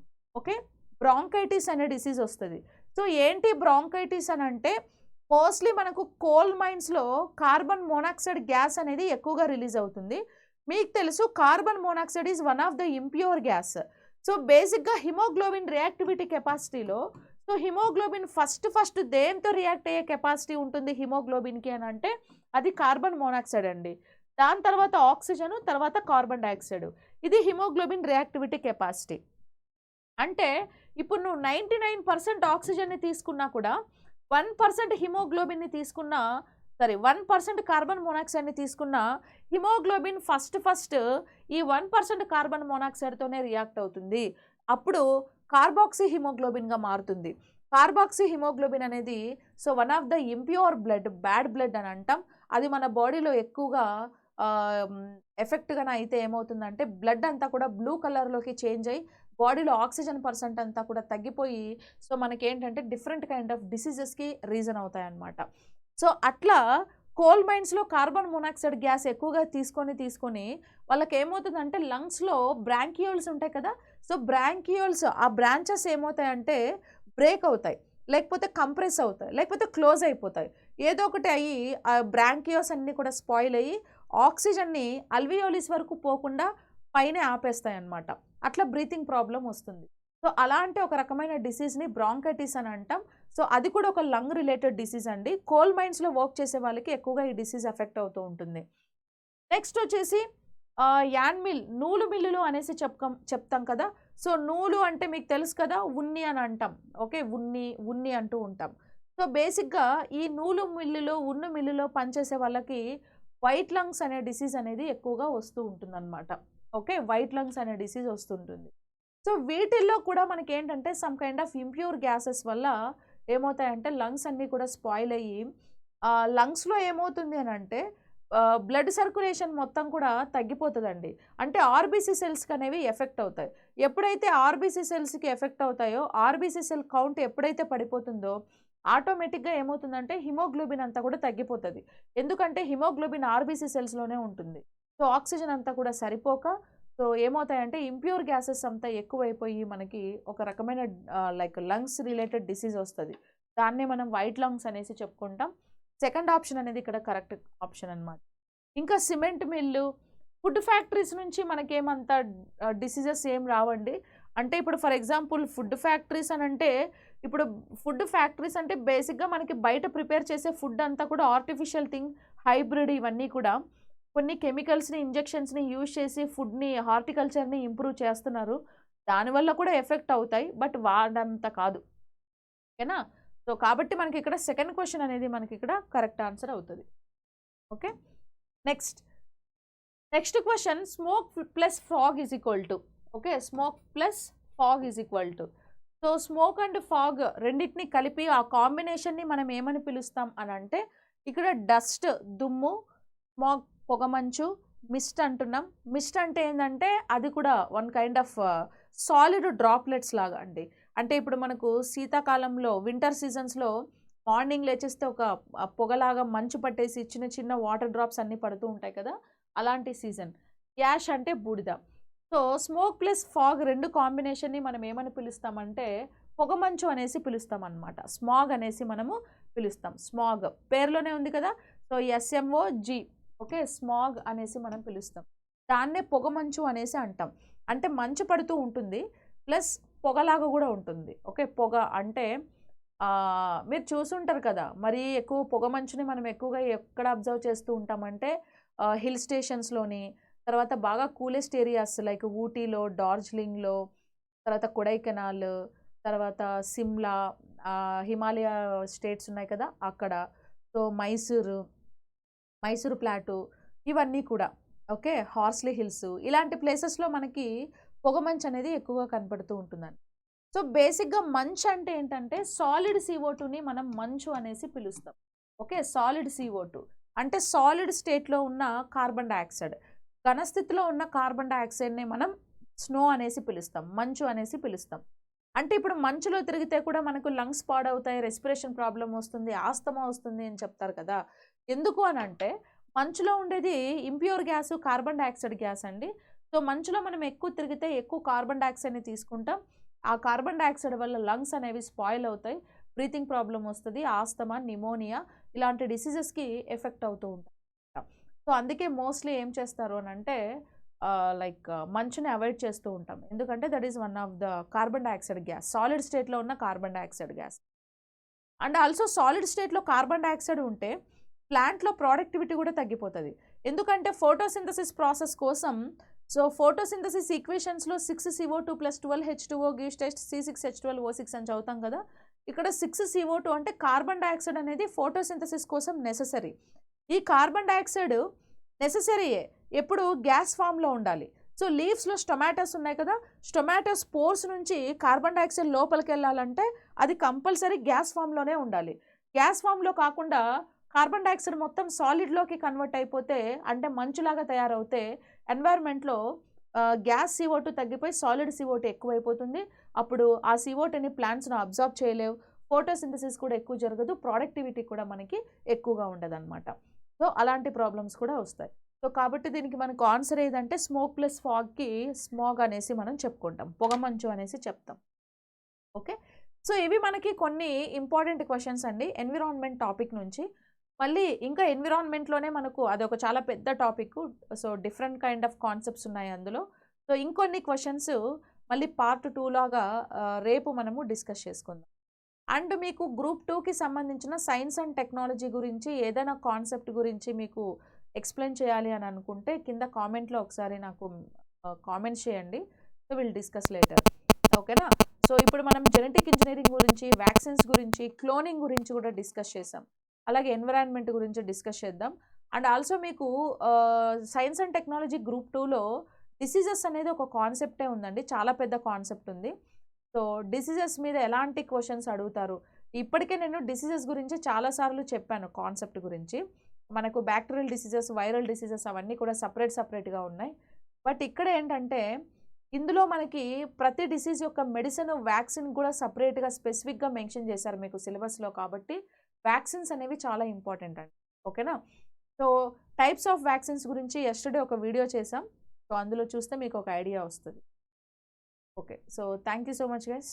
ఓకే, బ్రాంకైటిస్ అనే డిసీజ్ వస్తుంది. సో ఏంటి బ్రాంకైటిస్ అని అంటే మోస్ట్లీ మనకు కోల్ మైన్స్లో కార్బన్ మోనాక్సైడ్ గ్యాస్ అనేది ఎక్కువగా రిలీజ్ అవుతుంది. మీకు తెలుసు carbon monoxide is one of the impure gas. So బేసిక్గా హిమోగ్లోబిన్ రియాక్టివిటీ కెపాసిటీలో, సో హిమోగ్లోబిన్ ఫస్ట్ దేంతో రియాక్ట్ అయ్యే కెపాసిటీ ఉంటుంది హిమోగ్లోబిన్కి అని అంటే అది కార్బన్ మోనాక్సైడ్ అండి. దాని తర్వాత ఆక్సిజన్, తర్వాత కార్బన్ డైఆక్సైడ్. ఇది హిమోగ్లోబిన్ రియాక్టివిటీ కెపాసిటీ. అంటే ఇప్పుడు నువ్వు 99% ఆక్సిజన్ని తీసుకున్నా కూడా 1% హిమోగ్లోబిన్ని తీసుకున్నా, 1% కార్బన్ మోనాక్సైడ్ని తీసుకున్నా హిమోగ్లోబిన్ ఫస్ట్ ఈ 1% కార్బన్ మోనాక్సైడ్తోనే రియాక్ట్ అవుతుంది. అప్పుడు కార్బాక్సీ హిమోగ్లోబిన్గా మారుతుంది. కార్బాక్సీ హిమోగ్లోబిన్ అనేది so one of the impure blood, bad blood అని అంటాం. అది మన బాడీలో ఎక్కువగా ఎఫెక్ట్గా అయితే ఏమవుతుందంటే బ్లడ్ అంతా కూడా బ్లూ కలర్లోకి చేంజ్ అయ్యి బాడీలో ఆక్సిజన్ పర్సెంట్ అంతా కూడా తగ్గిపోయి సో మనకేంటంటే డిఫరెంట్ కైండ్ ఆఫ్ డిసీజెస్కి రీజన్ అవుతాయి అన్నమాట. సో అట్లా కోల్ మైన్స్లో కార్బన్ మోనాక్సైడ్ గ్యాస్ ఎక్కువగా తీసుకొని వాళ్ళకి ఏమవుతుందంటే లంగ్స్లో బ్రాంకియోల్స్ ఉంటాయి కదా, సో బ్రాంకియోల్స్ ఆ బ్రాంచెస్ ఏమవుతాయంటే బ్రేక్ అవుతాయి, లేకపోతే కంప్రెస్ అవుతాయి, లేకపోతే క్లోజ్ అయిపోతాయి. ఏదో ఒకటి అయ్యి ఆ బ్రాంకియోస్ అన్నీ కూడా స్పాయిల్ అయ్యి ఆక్సిజన్ని అల్వియోలిస్ వరకు పోకుండా పైనే ఆపేస్తాయి అన్నమాట. అట్లా బ్రీతింగ్ ప్రాబ్లం వస్తుంది. సో అలాంటి ఒక రకమైన డిసీజ్ని బ్రాంకైటిస్ అని అంటాం. సో అది కూడా ఒక లంగ్ రిలేటెడ్ డిసీజ్ అండి. కోల్ మైన్స్లో వర్క్ చేసే వాళ్ళకి ఎక్కువగా ఈ డిసీజ్ ఎఫెక్ట్ అవుతూ ఉంటుంది. నెక్స్ట్ వచ్చేసి యాన్ మిల్, నూలు మిల్లులు అనేసి చెప్తాం కదా. సో నూలు అంటే మీకు తెలుసు కదా, ఉన్ని అని అంటాం. ఓకే, ఉన్ని అంటూ ఉంటాం. సో బేసిక్గా ఈ నూలు మిల్లులో, ఉన్ను మిల్లులో పనిచేసే వాళ్ళకి వైట్ లంగ్స్ అనే డిసీజ్ అనేది ఎక్కువగా వస్తూ ఉంటుందన్నమాట. ఓకే, వైట్ లంగ్స్ అనే డిసీజ్ వస్తుంటుంది. సో వీటిల్లో కూడా మనకి ఏంటంటే some kind of impure gases వల్ల ఏమవుతాయంటే లంగ్స్ అన్నీ కూడా స్పాయిల్ అయ్యి లంగ్స్లో ఏమవుతుంది అని అంటే బ్లడ్ సర్క్యులేషన్ మొత్తం కూడా తగ్గిపోతుందండి. అంటే ఆర్బీసీ సెల్స్కి అనేవి ఎఫెక్ట్ అవుతాయి. ఎప్పుడైతే ఆర్బీసీ సెల్స్కి ఎఫెక్ట్ అవుతాయో, ఆర్బీసీ సెల్ కౌంట్ ఎప్పుడైతే పడిపోతుందో ఆటోమేటిక్గా ఏమవుతుందంటే హిమోగ్లోబిన్ అంతా కూడా తగ్గిపోతుంది. ఎందుకంటే హిమోగ్లోబిన్ ఆర్బీసీ సెల్స్లోనే ఉంటుంది. సో ఆక్సిజన్ అంతా కూడా సరిపోక సో ఏమవుతాయంటే ఇంప్యూర్ గ్యాసెస్ అంతా ఎక్కువైపోయి మనకి ఒక రకమైన లైక్ లంగ్స్ రిలేటెడ్ డిసీజ్ వస్తుంది. దాన్నే మనం వైట్ లంగ్స్ అనేసి చెప్పుకుంటాం. సెకండ్ ఆప్షన్ అనేది ఇక్కడ కరెక్ట్ ఆప్షన్ అనమాట. ఇంకా సిమెంట్ మిల్లు, ఫుడ్ ఫ్యాక్టరీస్ నుంచి మనకేమంత డిసీజెస్ ఏం రావండి. అంటే ఇప్పుడు ఫర్ ఎగ్జాంపుల్ ఫుడ్ ఫ్యాక్టరీస్ అని అంటే ఇప్పుడు ఫుడ్ ఫ్యాక్టరీస్ అంటే బేసిక్గా మనకి బయట ప్రిపేర్ చేసే ఫుడ్ అంతా కూడా ఆర్టిఫిషియల్ థింగ్, హైబ్రిడ్, ఇవన్నీ కూడా కొన్ని కెమికల్స్ని, ఇంజెక్షన్స్ని యూజ్ చేసి ఫుడ్ని, హార్టికల్చర్ని ఇంప్రూవ్ చేస్తున్నారు. దానివల్ల కూడా ఎఫెక్ట్ అవుతాయి, బట్ వాడంత కాదు. ఓకేనా? సో కాబట్టి మనకి ఇక్కడ సెకండ్ క్వశ్చన్ అనేది మనకి ఇక్కడ కరెక్ట్ ఆన్సర్ అవుతుంది. Okay, next question, smoke plus fog is equal to. Okay, smoke plus fog is equal to. So smoke and fog రెండింటిని కలిపి ఆ కాంబినేషన్ని మనం ఏమని పిలుస్తాం అని అంటే ఇక్కడ డస్ట్, దుమ్ము, స్మోక్, పొగమంచు, మిస్ట్ అంటున్నాం. మిస్ట్ అంటే ఏంటంటే అది కూడా one kind of solid droplets లాగా అండి. అంటే ఇప్పుడు మనకు శీతాకాలంలో, వింటర్ సీజన్స్లో మార్నింగ్ లేచేస్తే ఒక పొగలాగా మంచు పట్టేసి చిన్న చిన్న వాటర్ డ్రాప్స్ అన్నీ పడుతూ ఉంటాయి కదా, అలాంటి సీజన్. యాష్ అంటే బూడిద. సో స్మోక్ ప్లస్ ఫాగ్ రెండు కాంబినేషన్ని మనం ఏమని పిలుస్తామంటే పొగమంచు అనేసి పిలుస్తాం అనమాట. స్మాగ్ అనేసి మనము పిలుస్తాం. స్మాగ్ పేరులోనే ఉంది కదా, సో SMOG. ఓకే, స్మాగ్ అనేసి మనం పిలుస్తాం. దాన్నే పొగమంచు అనేసి అంటాం. అంటే మంచు పడుతూ ఉంటుంది ప్లస్ పొగలాగా కూడా ఉంటుంది. ఓకే, పొగ అంటే మీరు చూసుంటారు కదా, మరీ ఎక్కువ పొగమంచుని మనం ఎక్కువగా ఎక్కడ అబ్జర్వ్ చేస్తూ ఉంటామంటే హిల్ స్టేషన్స్లోని, తర్వాత బాగా కూలెస్ట్ ఏరియాస్ లైక్ ఊటీలో, డార్జిలింగ్లో, తర్వాత కొడైకెనాల్, తర్వాత సిమ్లా, హిమాలయ స్టేట్స్ ఉన్నాయి కదా అక్కడ, సో మైసూరు ప్లాటు, ఇవన్నీ కూడా ఓకే, హార్స్లీ హిల్స్, ఇలాంటి ప్లేసెస్లో మనకి పొగమంచు అనేది ఎక్కువగా కనపడుతూ ఉంటుందండి. సో బేసిక్గా మంచు అంటే ఏంటంటే సాలిడ్ CO2ని మనం మంచు అనేసి పిలుస్తాం. ఓకే, సాలిడ్ CO2 అంటే సాలిడ్ స్టేట్లో ఉన్న కార్బన్ డైఆక్సైడ్, ఘనస్థితిలో ఉన్న కార్బన్ డైఆక్సైడ్ని మనం స్నో అనేసి పిలుస్తాం, మంచు అనేసి పిలుస్తాం. అంటే ఇప్పుడు మంచులో తిరిగితే కూడా మనకు లంగ్స్ పాడవుతాయి, రెస్పిరేషన్ ప్రాబ్లం వస్తుంది, ఆస్తమా వస్తుంది అని చెప్తారు కదా. ఎందుకు అని అంటే మంచులో ఉండేది impure gas, carbon dioxide gas అండి. సో మంచులో మనం ఎక్కువ తిరిగితే ఎక్కువ కార్బన్ డైఆక్సైడ్ని తీసుకుంటాం. ఆ కార్బన్ డైఆక్సైడ్ వల్ల లంగ్స్ అనేవి స్పాయిల్ అవుతాయి, బ్రీతింగ్ ప్రాబ్లం వస్తుంది, ఆస్తమా, నిమోనియా ఇలాంటి డిసీజెస్కి ఎఫెక్ట్ అవుతూ ఉంటాయి. సో అందుకే మోస్ట్లీ ఏం చేస్తారు అని అంటే లైక్ మంచుని అవాయిడ్ చేస్తూ ఉంటాం. ఎందుకంటే that is one of the carbon dioxide gas, solid స్టేట్లో ఉన్న carbon dioxide gas. And also solid స్టేట్లో కార్బన్ డైఆక్సైడ్ ఉంటే ప్లాంట్లో ప్రొడక్టివిటీ కూడా తగ్గిపోతుంది. ఎందుకంటే ఫోటోసింథసిస్ ప్రాసెస్ కోసం, సో ఫోటోసింథసిస్ ఈక్వేషన్స్లో 6CO2 + 12H2O gives test C6H12O6 అని చదువుతాం కదా. ఇక్కడ 6CO2 అంటే కార్బన్ డైఆక్సైడ్ అనేది ఫోటోసింథసిస్ కోసం నెససరీ. ఈ కార్బన్ డైఆక్సైడ్ నెససరీయే, ఎప్పుడు గ్యాస్ ఫామ్లో ఉండాలి. సో లీవ్స్లో స్టొమాటోస్ ఉన్నాయి కదా, స్టొమాటోస్ పోర్స్ నుంచి కార్బన్ డైఆక్సైడ్ లోపలికి వెళ్ళాలంటే అది కంపల్సరీ గ్యాస్ ఫామ్లోనే ఉండాలి. గ్యాస్ ఫామ్లో కాకుండా కార్బన్ డైఆక్సైడ్ మొత్తం సాలిడ్లోకి కన్వర్ట్ అయిపోతే, అంటే మంచులాగా తయారవుతే ఎన్వైర్న్మెంట్లో గ్యాస్ CO2 తగ్గిపోయి సాలిడ్ CO2 ఎక్కువైపోతుంది. అప్పుడు ఆ CO2ని ప్లాంట్స్ను అబ్జార్బ్ చేయలేవు, ఫోటోసింథసిస్ కూడా ఎక్కువ జరగదు, ప్రొడక్టివిటీ కూడా మనకి ఎక్కువగా ఉండదు అనమాట. సో అలాంటి ప్రాబ్లమ్స్ కూడా వస్తాయి. సో కాబట్టి దీనికి మనకు ఆన్సర్ ఏదంటే స్మోక్ ప్లస్ ఫాగ్కి స్మాగ్ అనేసి మనం చెప్పుకుంటాం, పొగమంచు అనేసి చెప్తాం. ఓకే, సో ఇవి మనకి కొన్ని ఇంపార్టెంట్ క్వశ్చన్స్ అండి ఎన్విరాన్మెంట్ టాపిక్ నుంచి. మళ్ళీ ఇంకా ఎన్విరాన్మెంట్లోనే మనకు అదొక చాలా పెద్ద topic, so different kind of concepts ఉన్నాయి అందులో. సో ఇంకొన్ని క్వశ్చన్స్ మళ్ళీ పార్ట్ 2 లాగా రేపు మనము డిస్కస్ చేసుకుందాం. అండ్ మీకు గ్రూప్ 2కి సంబంధించిన సైన్స్ అండ్ టెక్నాలజీ గురించి ఏదైనా కాన్సెప్ట్ గురించి మీకు ఎక్స్ప్లెయిన్ చేయాలి అని అనుకుంటే కింద కామెంట్లో ఒకసారి నాకు కామెంట్స్ చేయండి. సో విల్ డిస్కస్ లేటర్, ఓకేనా. సో ఇప్పుడు మనం జెనెటిక్ ఇంజనీరింగ్ గురించి, వ్యాక్సిన్స్ గురించి, క్లోనింగ్ గురించి కూడా డిస్కస్ చేసాం. అలాగే ఎన్విరాన్మెంట్ గురించి డిస్కస్ చేద్దాం. అండ్ ఆల్సో మీకు సైన్స్ అండ్ టెక్నాలజీ గ్రూప్ 2లో డిసీజెస్ అనేది ఒక కాన్సెప్టే ఉందండి, చాలా పెద్ద కాన్సెప్ట్ ఉంది. సో డిసీజెస్ మీద ఎలాంటి క్వశ్చన్స్ అడుగుతారు, ఇప్పటికే నేను డిసీజెస్ గురించి చాలాసార్లు చెప్పాను, కాన్సెప్ట్ గురించి. మనకు బ్యాక్టీరియల్ డిసీజెస్, వైరల్ డిసీజెస్ అవన్నీ కూడా సపరేట్గా ఉన్నాయి. బట్ ఇక్కడ ఏంటంటే ఇందులో మనకి ప్రతి డిసీజ్ యొక్క మెడిసిన్, వ్యాక్సిన్ కూడా సపరేట్గా స్పెసిఫిక్గా మెన్షన్ చేశారు మీకు సిలబస్లో. కాబట్టి వ్యాక్సిన్స్ అనేవి చాలా ఇంపార్టెంట్ అండి, ఓకేనా. సో టైప్స్ ఆఫ్ వ్యాక్సిన్స్ గురించి ఎస్టర్డే ఒక వీడియో చేసాం, సో అందులో చూస్తే మీకు ఒక ఐడియా వస్తుంది. Okay, so thank you so much guys.